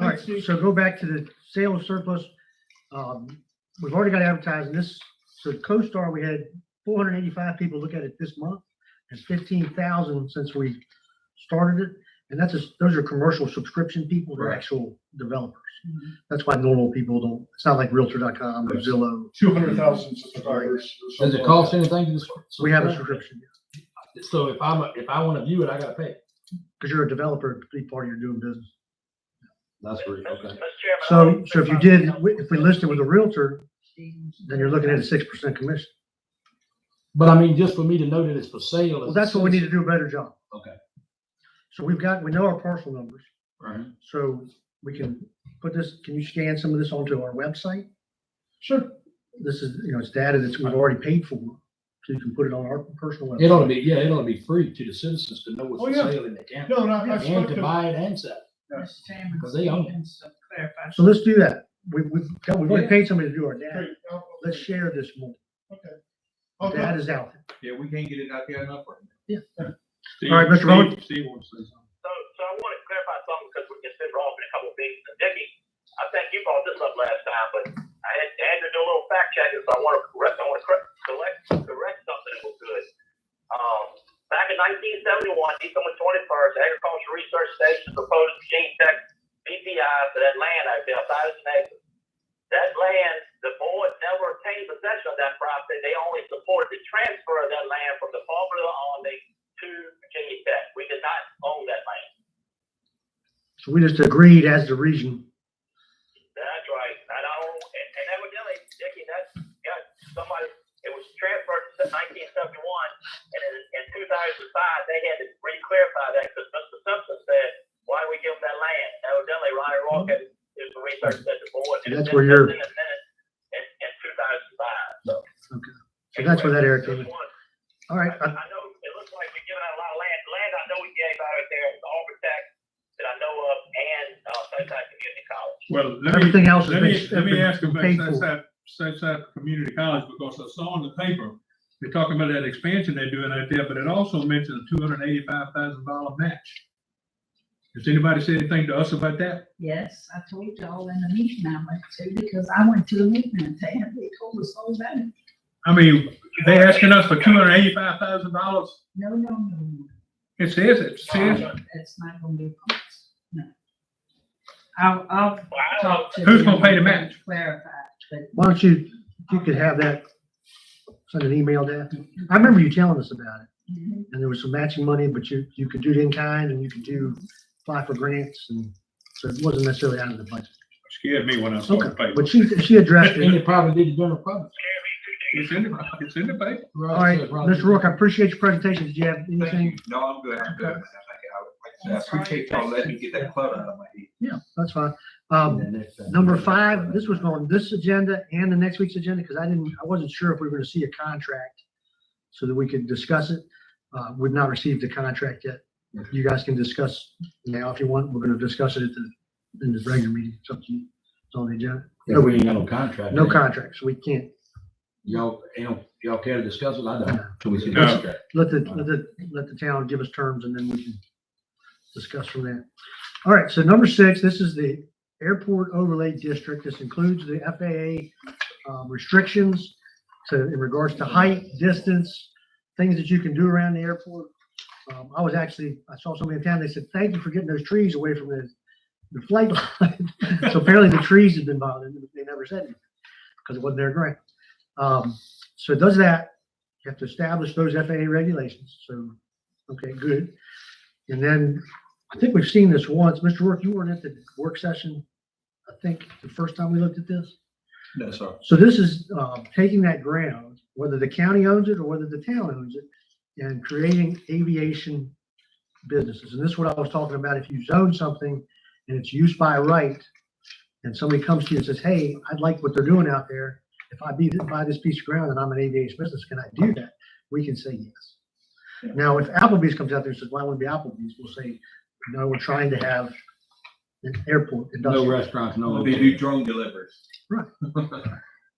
right, so go back to the sale of surplus. We've already got advertising this. So CoStar, we had 485 people look at it this month and 15,000 since we started it. And those are commercial subscription people, they're Right. actual developers. That's why normal people don't, it's not like Realtor.com or Zillow. 200,000 subscribers. Does it cost anything to this? We have a subscription So if I want to view it, I gotta pay. because you're a developer, it's a big part of your doing business. That's great, Mr. okay. Chairman. So if you did, if we listed with a Realtor, then you're looking at a 6% commission. But I mean, just for me to know that it's for sale. Well, that's what we need to do a better job. Okay. So we know our parcel numbers. Right. So we can put this, can you scan some of this onto our website? Sure. This is, it's data that we've already paid for, so you can put it on our personal It ought to website. be, it ought to be free to the citizens to know what's Oh, for yeah. sale in the county. No, I And spoke to to, buy it and sell it. Mr. Chairman. Because they own it. Clarify. So let's do that. We've already Yeah. paid somebody to do our data. great. Let's share this more. Okay. Data's out there. Yeah, we can't get it out there enough right now. All right, Mr. Bowen. Steve wants to say something. So I want to clarify something because we just been wrong in a couple of meetings. And Dickie, I think you brought this up last time, but I had to do a little fact checking, so I want to correct something that was good. Back in 1971, December 21st, Agricultural Research Station proposed Gene Tech BPI for that land out there, 1,000 acres. That land, the board never obtained possession of that property. They only supported the transfer of that land from the Department of the Army to Virginia Tech. We did not own that land. So we just agreed as the region. That's right. And evidently, Dickie, that's got somebody, it was transferred in 1971, and in 2005, they had to re-clarify that because Mr. Simpson said, why do we give them that land? Evidently, Ronnie Rourke had did some research at the board. And That's where you're. in 2005. So. Okay. So that's where that error came in. All right. I know it looks like we're giving out a lot of land. Land I know we gave out there is Auburn Tech that I know of and Sunshine Community College. Well, Everything else has let me been ask about paid for. Sunshine Community College, because I saw in the paper, they're talking about that expansion they're doing out there, but it also mentioned a $285,000 match. Has anybody said anything to us about that? Yes, I told y'all in the meeting I went to, because I went to the meeting and they told us all about it. I mean, they asking us for $285,000. No. It says it. It's not gonna be a cost, no. I'll talk to. Who's gonna them pay the match? to Clarify, but Why don't you could have that, send an email there. I remember you telling us about it. And there was some matching money, but you could do it in kind and you could apply for grants, and so it wasn't necessarily out of the budget. Scared me when I saw the Okay, paper. but she addressed And it. it probably did the general public. It's in the paper. All right, Mr. Rourke, I appreciate your presentation. Did you have Thank you. anything? No, I'm good. I'm good. I appreciate y'all letting me get that clutter out of my head. Yeah, that's fine. Number 5, this was on this agenda and the next week's agenda, because I wasn't sure if we were going to see a contract so that we could discuss it. We've not received the contract yet. You guys can discuss now if you want. We're going to discuss it in the regular meeting. It's up to you. It's on the agenda. Yeah, we ain't got no contract. No contract, so we can't. Y'all care to discuss it? I don't. Till we see the No. contract. Let the town give us terms, and then we can discuss from there. All right, so number 6, this is the Airport Overlay District. This includes the FAA restrictions in regards to height, distance, things that you can do around the airport. I saw somebody in town, they said, thank you for getting those trees away from the flight line. So apparently the trees have been bothered. They never said anything because it wasn't their grant. So it does that. You have to establish those FAA regulations. So, okay, good. And then I think we've seen this once. Mr. Rourke, you weren't at the work session, I think, the first time we looked at this. No, sir. So this is taking that ground, whether the county owns it or whether the town owns it, and creating aviation businesses. And this is what I was talking about. If you zone something and it's used by right, and somebody comes to you and says, hey, I'd like what they're doing out there. If I buy this piece of ground and I'm an aviation business, can I do that? We can say yes. Yeah. Now, if Applebee's comes out there and says, well, I want to be Applebee's, we'll say, no, we're trying to have an airport. No industrial. restaurants, no. They do drone deliveries. Right.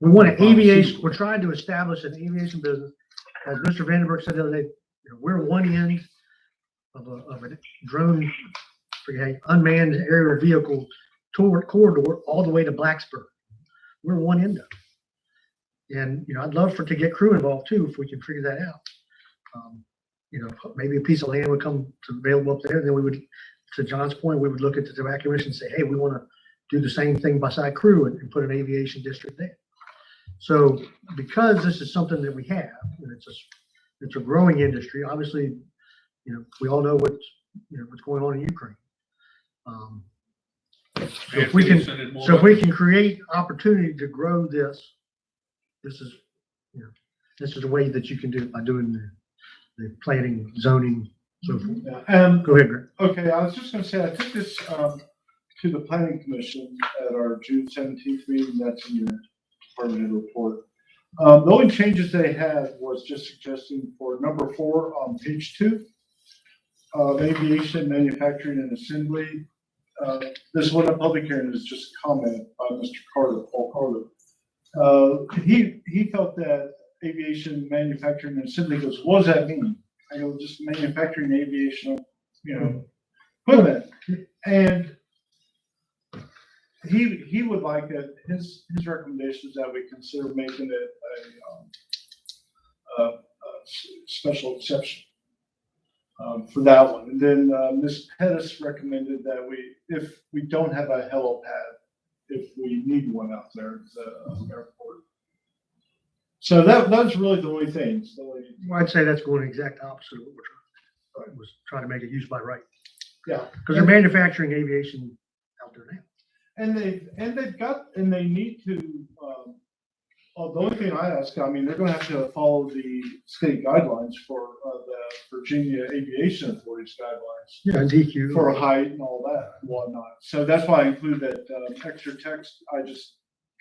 We want an aviation, we're trying to establish an aviation business. As Mr. Vandenberg said the other day, we're one end of a drone, unmanned aerial vehicle corridor all the way to Blacksburg. We're one end of it. And, I'd love to get crew involved too, if we can figure that out. Maybe a piece of land would come available up there, and then we would, to John's point, we would look at the acquisition and say, hey, we want to do the same thing beside crew and put an aviation district there. So because this is something that we have, and it's a growing industry, obviously, we all know what's going on in Ukraine. So if we can create opportunity to grow this is a way that you can do it by doing the planning, zoning, so forth. Yeah, Go ahead, Greg. okay, I was just gonna say, I took this, to the planning commission at our June 17th meeting. That's in your department head report. The only changes they had was just suggesting for number 4 on page 2, aviation, manufacturing and assembly. This one, a public hearing, is just a comment by Mr. Carter, Paul Carter. He felt that aviation, manufacturing and assembly goes, what does that mean? just manufacturing aviation, equipment. And he would like it, his recommendation is that we consider making it a special exception for that one. And then Ms. Pettis recommended that if we don't have a helipad, if we need one out there at the airport. So that's really the only things. Well, I'd say that's going the exact opposite of what we're trying to make it used by right. Yeah. Because they're manufacturing aviation out there now. And they need to, the only thing I ask, I mean, they're gonna have to follow the state guidelines for the Virginia Aviation Authority's guidelines Yeah, DQ. for height and all that and whatnot. So that's why I include that extra text. I just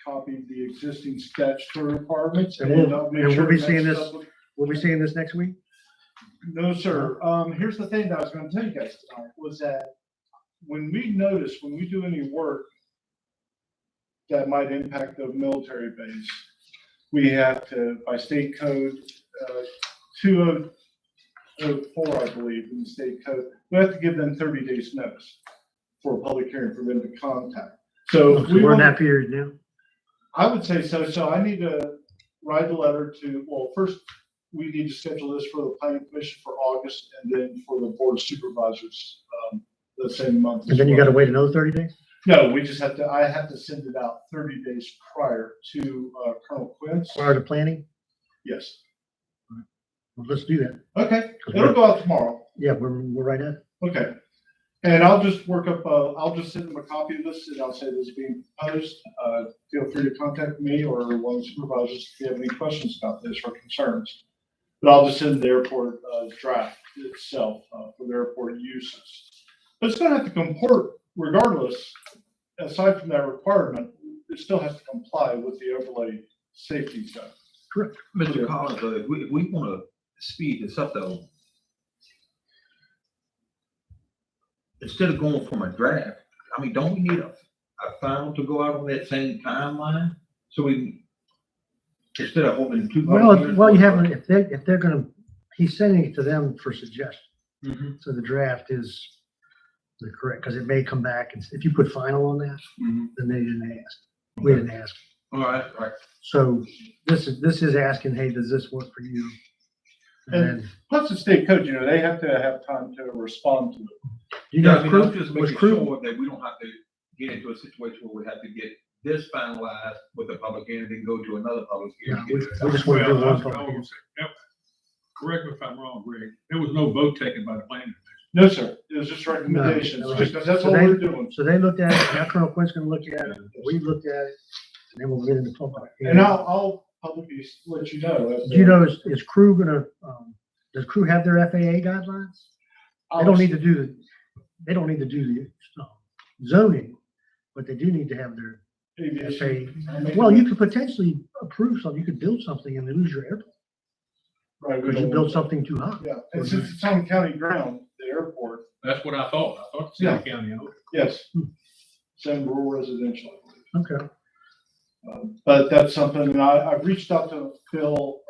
copied the existing statutory requirements. And I'll make we'll sure be it seeing matches this- up with- We'll be seeing this next week. No, sir. Here's the thing that I was gonna tell you guys tonight was that when we do any work that might impact the military base, we have to, by state code, 204, I believe, in the state code, we have to give them 30 days notice for a public hearing for them to contact. So So we're in that period now. I would say so. So I need to write a letter first, we need to schedule this for the planning commission for August and then for the board of supervisors, the same month. And then you got to wait another 30 days? No, I have to send it out 30 days prior to Colonel Quince. Prior to planning? Yes. Well, let's do that. Okay, it'll go out tomorrow. Yeah, we're right at it. Okay. And I'll just I'll just send them a copy of this and I'll say this is being proposed. Feel free to contact me or one of the supervisors if you have any questions about this or concerns. But I'll just send the airport draft itself for the airport uses. But it's gonna have to comport regardless, aside from that requirement, it still has to comply with the overlay safety stuff. Correct. Mr. Collins, if we want to speed this up though, instead of going from a draft, I mean, don't we need a final to go out on that same timeline? So we, instead of holding two. Well, you have, if they're gonna, he's sending it to them for suggestion. Mhm. So the draft is the correct, because it may come back, and if you put final on that, Mhm. then they didn't ask. We didn't ask. All right, right. So this is asking, hey, does this work for you? And then, Plus the state code, they have to have time to respond to it. you Yeah, know, I mean, crew, I'm just was making crew, sure that we don't have to get into a situation where we have to get this finalized with a public hearing, then go to another public hearing. No, we just want to do Well, one public hearing. Correct me if I'm wrong, Greg. There was no vote taken by the planning commission. No, sir. It was just recommendations, No. because that's So all they- we're doing. So they looked at it, now Colonel Quinn's gonna look at it, we looked at it, and then we'll get into public. And I'll publicly let you know. Do you know, is crew gonna, does crew have their FAA guidelines? They don't need to do the zoning, but they do need to have their FAA. Well, you could potentially approve something, you could build something and lose your airport, Right, we because you don't built want something too high. that. Yeah, and since it's on county ground, the airport, That's what I thought. I thought the city county owned it. yes. Same rural residential. Okay. But that's something, and I've reached out to Phil.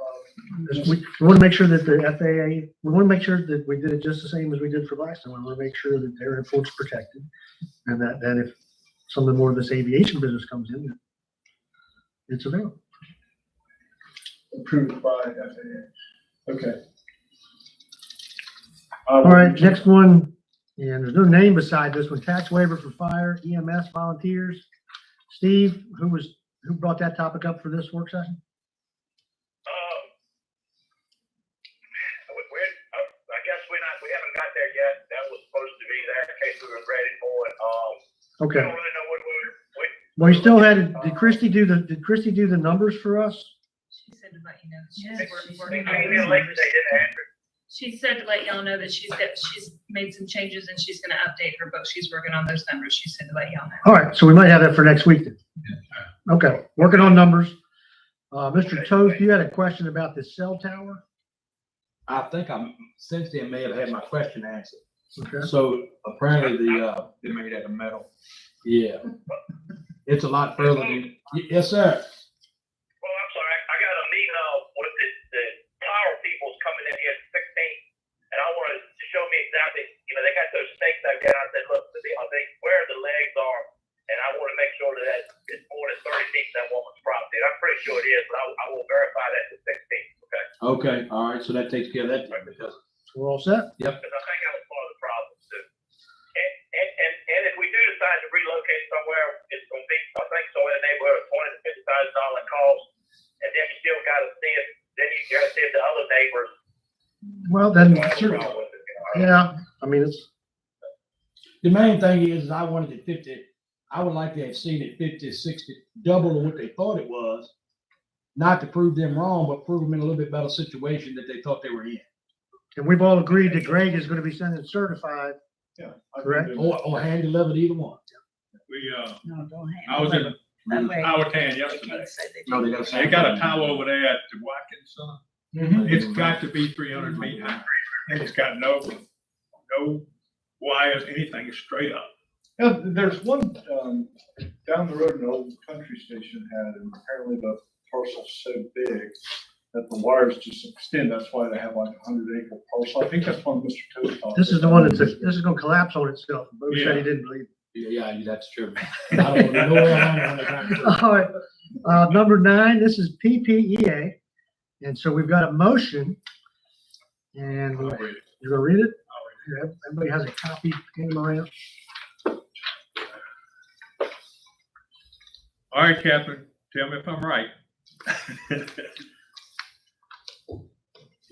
We want to make sure that the FAA, we want to make sure that we did it just the same as we did for last time. We want to make sure that their airport's protected. And that if some of the more of this aviation business comes in, it's available. Approved by FAA. Okay. All right, next one, and there's no name beside this one, tax waiver for fire EMS volunteers. Steve, who brought that topic up for this work session? I guess we haven't got there yet. That was supposed to be there in case we were ready for it. We Okay. don't really know what Well, you still had, did Christie do the numbers for us? She said to let you know. Yeah, She's she working said- on Maybe it. late today didn't answer. She said to let y'all know that she's made some changes and she's gonna update her book. She's working on those numbers. She said to let y'all know. All right, so we might have that for next week then. Okay, working on numbers. Mr. Toth, you had a question about the cell tower? I think Cynthia may have had my question answered. Okay. So apparently They made out of metal. yeah, it's a lot further than, yes, sir. Well, I'm sorry. I got a meeting with the power people's coming in here at 16. Okay, all right, so that takes care of that. Because We're all set? Because I think that was part of the problem too. And if we do decide to relocate somewhere, it's gonna be, I think, somewhere in the neighborhood of $20,000 to $50,000 cost. And then you still gotta send, then you gotta send the other neighbors. Well, then, I have a sure. problem with it, you know. Yeah, I mean, it's, the main thing is I wanted it 50, I would like to have seen it 50, 60, double of what they thought it was. Not to prove them wrong, but prove them in a little bit better situation that they thought they were in. and we've all agreed that Greg is gonna be sending certified. Yeah. Correct. Or hand delivered, either one. We, No, don't have. I was in That way Powhatan they yesterday. can't say they No, didn't. They got a tower over there at the Watkins Center. It's got to be 300 feet high. And it's got no wires, anything, it's straight up. Yeah, there's one, down the road, an old country station had, and apparently the parcel's so big that the wires just extend. That's why they have like 100-acre parcel. I think that's one Mr. Toad talked. This is the one this is gonna collapse on itself. Bo said Yeah. he didn't believe. Yeah, that's true. I don't know where I'm going. All right, number 9, this is PPEA. And so we've got a motion. And I'll read it. you gonna read it? Yeah, everybody has a copy, hand them around. All right, Catherine, tell me if I'm right.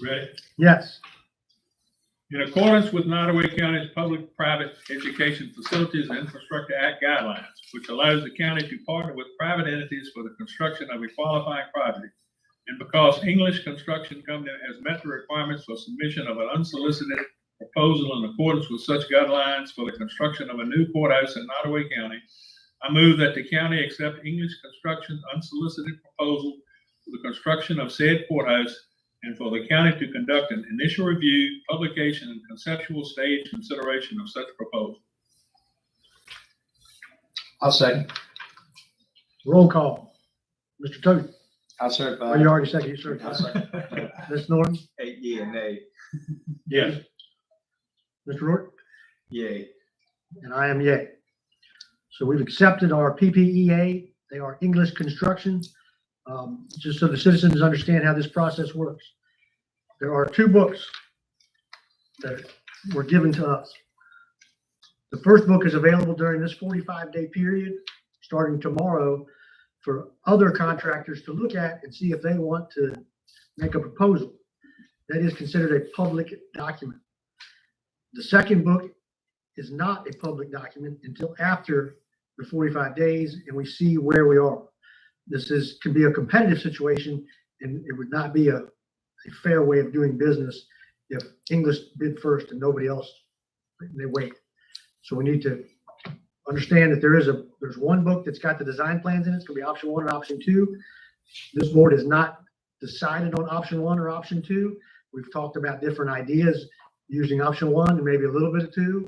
Ready? Yes. In accordance with Nottoway County's Public-Private Education Facilities and Infrastructure Act guidelines, which allows the county to partner with private entities for the construction of a qualifying project, and because English Construction Company has met the requirements for submission of an unsolicited proposal in accordance with such guidelines for the construction of a new courthouse in Nottoway County, I move that the county accept English Construction's unsolicited proposal for the construction of said courthouse and for the county to conduct an initial review, publication, and conceptual stage consideration of such proposal. I'll second. Roll call. Mr. Toad, I'll oh, certify. you already said you certified. Ms. Norton, Yeah, nay. Yes. Mr. Rourke, Yay. and I am yay. So we've accepted our PPEA. They are English construction. Just so the citizens understand how this process works. There are 2 books that were given to us. The first book is available during this 45-day period, starting tomorrow, for other contractors to look at and see if they want to make a proposal. That is considered a public document. The second book is not a public document until after the 45 days and we see where we are. This can be a competitive situation, and it would not be a fair way of doing business if English bid first and nobody else, they wait. So we need to understand that there's one book that's got the design plans in it. It's gonna be option 1 and option 2. This board has not decided on option 1 or option 2. We've talked about different ideas using option 1 and maybe a little bit of 2.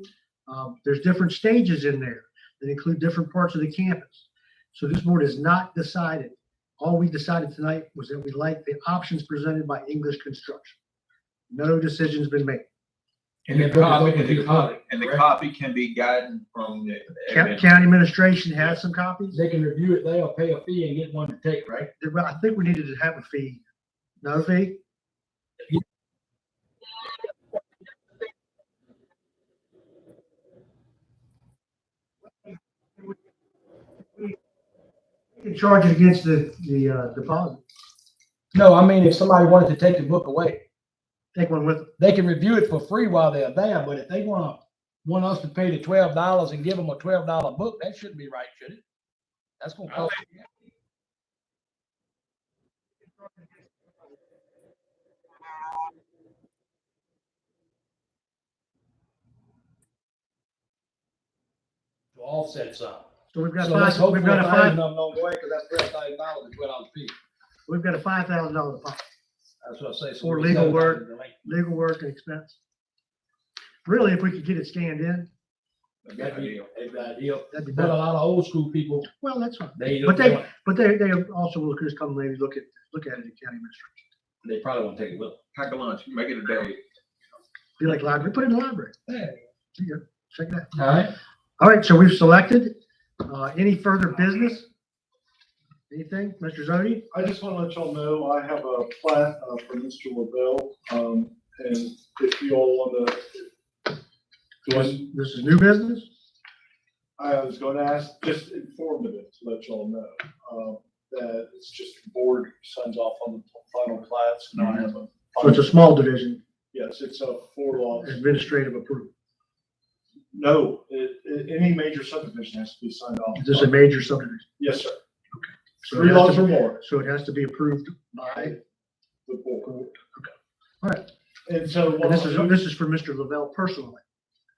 There's different stages in there that include different parts of the campus. So this board has not decided. All we decided tonight was that we like the options presented by English Construction. No decision's been made. And the copy can be gotten from the. County administration has some copies. They can review it, they'll pay a fee and get one to take, right? I think we needed to have a fee. No fee? We can charge it against the deposit. No, I mean, if somebody wanted to take the book away, Take one with them. they can review it for free while they're there, but if they want us to pay the $12 and give them a $12 book, that shouldn't be right, should it? That's gonna cost. To offset some. So we've got So let's hope we've got a $4,000 five, of them don't go away, because that's $12,000 and $12 fee. we've got a $5,000 deposit. That's what I say. So For we legal set it work. up in the link. Legal work and expense. Really, if we could get it scanned in, That'd be ideal. that'd be But a better. lot of old school people, Well, that's fine. they But don't, But they also will just come maybe look at it in county administration. they probably won't take it with them. Pack a lunch, make it a day. Be like library, put it in the library. There you go. Check that. All right. All right, so we've selected, any further business? Anything, Mr. Zodi? I just want to let y'all know, I have a plat, for Mr. Lavelle, and if you all want to, This is new business? I was going to ask, just informative to let y'all know, that it's just the board signs off on the final plats, and I have a. So it's a small division, Yes, it's a 4 lots. administrative approval. No, any major subdivision has to be signed off. Is this a major subdivision? Yes, sir. So 3 it has lots to or be- more, So it has to be approved by, the board. all right. And so. And this is for Mr. Lavelle personally.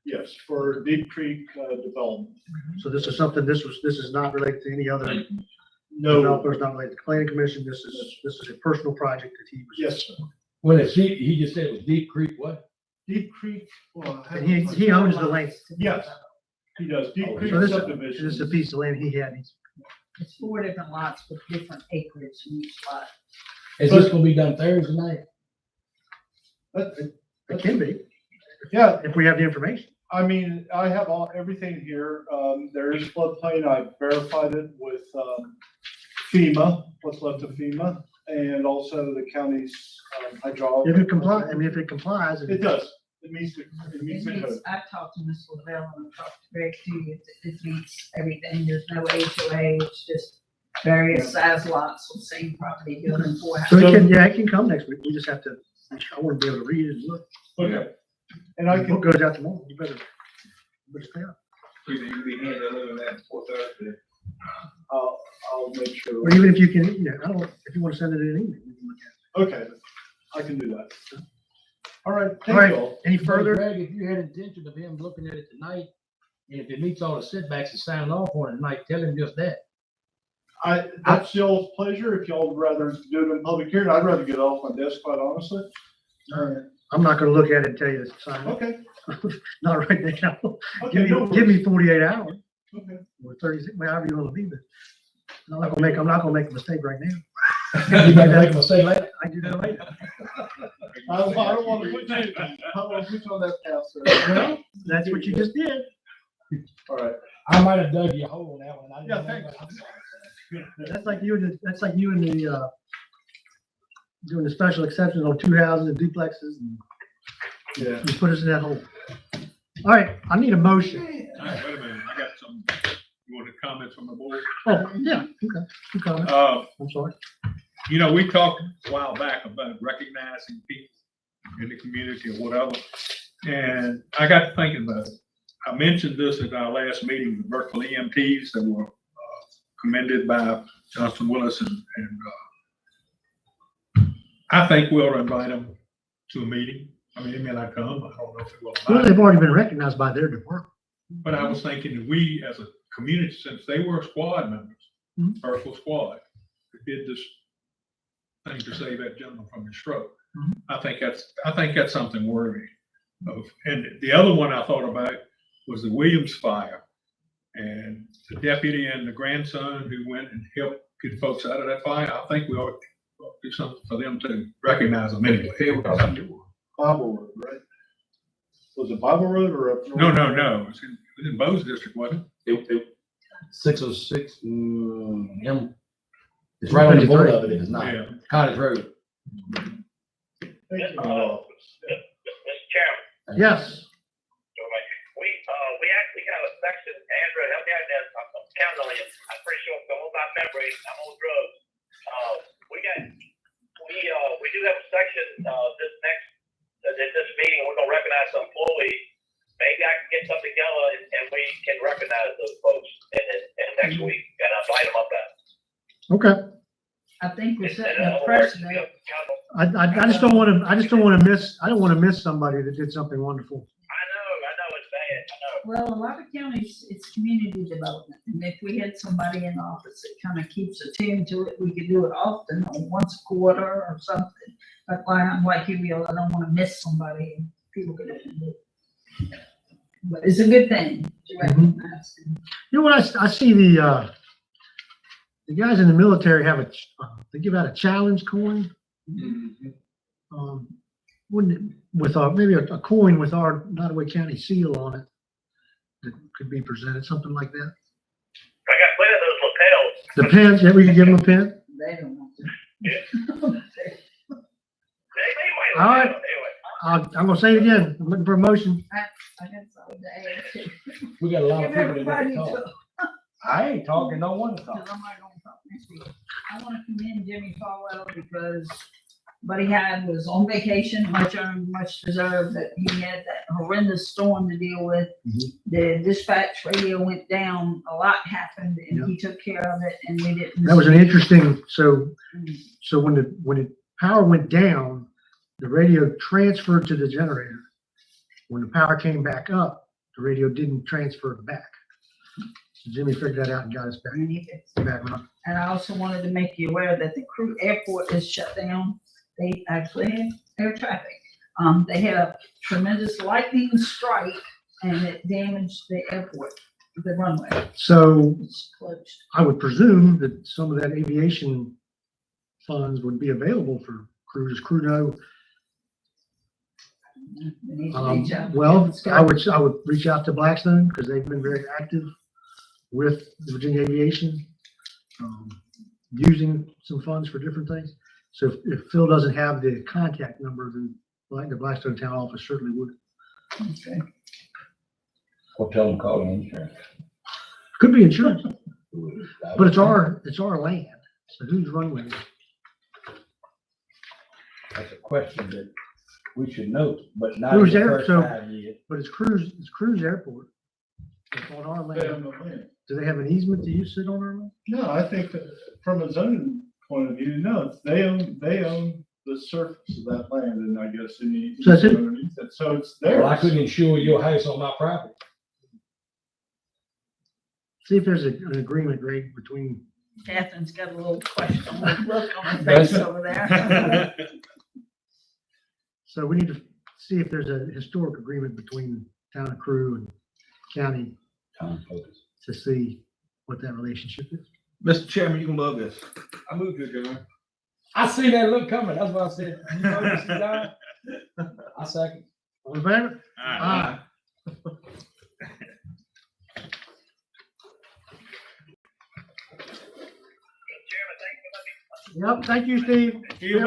Yes, for Deep Creek, development. So this is something, this is not related to any other No, developers, not related to planning commission. This is a personal project that he was. yes, sir. Well, it's deep, he just said it was Deep Creek, what? Deep Creek, well, I And haven't- he owns the land. Yes, he does. Deep Creek So this subdivision. is a piece of land he had. It's 4 different lots with different acreage in each lot. Is this gonna be done Thursday night? It can be, Yeah, if we have the information. I mean, I have everything here. There is floodplain. I verified it with, FEMA, what's left of FEMA, and also the county's, hydraulic. If it complies, I mean, if it complies. It does. It meets the code. I've talked to Ms. Lavelle and I've talked to Greg too. It meets everything. There's no HOA. It's just various size lots on the same property building 4 So houses. it can come next week. We just have to, I want to be able to read it and look. Okay. And I Book can, goes out tomorrow. You better stay up. You'll be handling that before Thursday. I'll make sure. Or even if you can, I don't, if you want to send it in an email. we can look at Okay, I can do that. All right, it. All thank right, you all. any further? Greg, if you had intention of him looking at it tonight, and if it meets all the setbacks and signing off on it tonight, tell him just that. That's y'all's pleasure. If y'all would rather do it in public hearing, I'd rather get it off my desk, quite honestly. I'm not gonna look at it and tell you to sign it. Okay, Not right now. okay, no Give worries. me 48 hours Okay. or 36, however you want to leave it. I'm not gonna make a mistake right now. You better make a mistake later. I do that later. I don't want to put you, I don't want to put you on that path, sir. Well, that's what you just did. All right. I might have dug you a hole on that one. I didn't Yeah, know thanks. that. I'm sorry. That's like you and the, doing the special exceptions on 2 houses and duplexes and Yeah. you put us in that hole. All right, I need a motion. All right, wait a minute, I got some, you want to comment from the board? Oh, yeah, okay. Good comment. I'm sorry. You know, we talked a while back about recognizing people in the community or whatever, and I got to thinking about it. I mentioned this at our last meeting, the Berkeley EMTs that were commended by Johnson Willis, and I think we ought to invite them to a meeting. I mean, they may not come, I don't know if they will. Well, they've already been recognized by their department. But I was thinking that we, as a community, since they were squad members, Mhm. Berkeley Squad, that did this thing to save that gentleman from his stroke. Mhm. I think that's something worthy of. And the other one I thought about was the Williams fire, and the deputy and the grandson who went and helped get folks out of that fire. I think we ought to do something for them to recognize them anyway. Bible Road, right? Was it Bible Road or up? No, it was in Bo's district, wasn't it? 606, it's right on the border of it, it's not. Yeah. Cottage Road. Thank you. Mr. Chairman, Yes. we actually got a section, Andrew, help me out there, I'm counting on you, I'm pretty sure, going by memory, I'm on drugs. We do have a section, this meeting, we're gonna recognize some employees. Maybe I can get something together and we can recognize those folks in next week, and invite them up there. Okay. I think we're In setting a other words, precedent. I just don't want to miss somebody that did something wonderful. I know, it's bad, I know. Well, a lot of counties, it's community development, and if we had somebody in office that kind of keeps attuned to it, we could do it often, or once a quarter or something. But why I'm like you, Will, I don't want to miss somebody, and people get offended. But it's a good thing to recognize. You know what, I see the guys in the military they give out a challenge coin. Wouldn't it, with maybe a coin with our Nottoway County seal on it that could be presented, something like that. I got plenty of those lapels. The pen, yeah, we can give them a pen. They don't want to. They might. All right. Anyway. I'm gonna say it again. I'm looking for a motion. I got something to add too. We got a lot of Give people that everybody don't to, talk. I ain't talking, no one to because talk. I'm not gonna talk next week. I wanna commend Jimmy Falwell because Buddy Hyde was on vacation, much earned, much deserved, that he had that horrendous storm to deal with. Mhm. The dispatch radio went down, a lot happened, and he took care of it, and we didn't. That was an interesting, so Mm. when the power went down, the radio transferred to the generator. When the power came back up, the radio didn't transfer back. So Jimmy figured that out and got us back, And he fixed back running. And I also wanted to make you aware that the crew airport is shut down. They actually had air traffic. They had a tremendous lightning strike and it damaged the airport, the runway. So It's closed. I would presume that some of that aviation funds would be available for crews. Does crew know? We need to reach out. Well, I would reach out to Blackstone because they've been very active with the Virginia Aviation, using some funds for different things. So if Phil doesn't have the contact number, then like the Blackstone Town Office certainly would. Okay. Or tell them call an insurance. Could be insurance, but it's our land. So whose runway is it? That's a question that we should know, but not Who's the there? first So- time yet. But it's Cruise Airport. It's on our They land. own the land. Do they have an easement to use it on our land? No, I think that from a zoning point of view, no, they own the surface of that land and I guess any. So that's it? underneath it. So it's theirs. Well, I couldn't insure your house on my property. See if there's an agreement, Greg, between, Catherine's got a little question look on her face over there. so we need to see if there's a historic agreement between town of Crew and county Time focus. to see what that relationship is. Mr. Chairman, you can love this. I moved to adjourn. I see that look coming. That's why I said, you know, this is done. I second. All in favor? Aye. Chairman, thank you for letting me Yep, thank you, Steve. You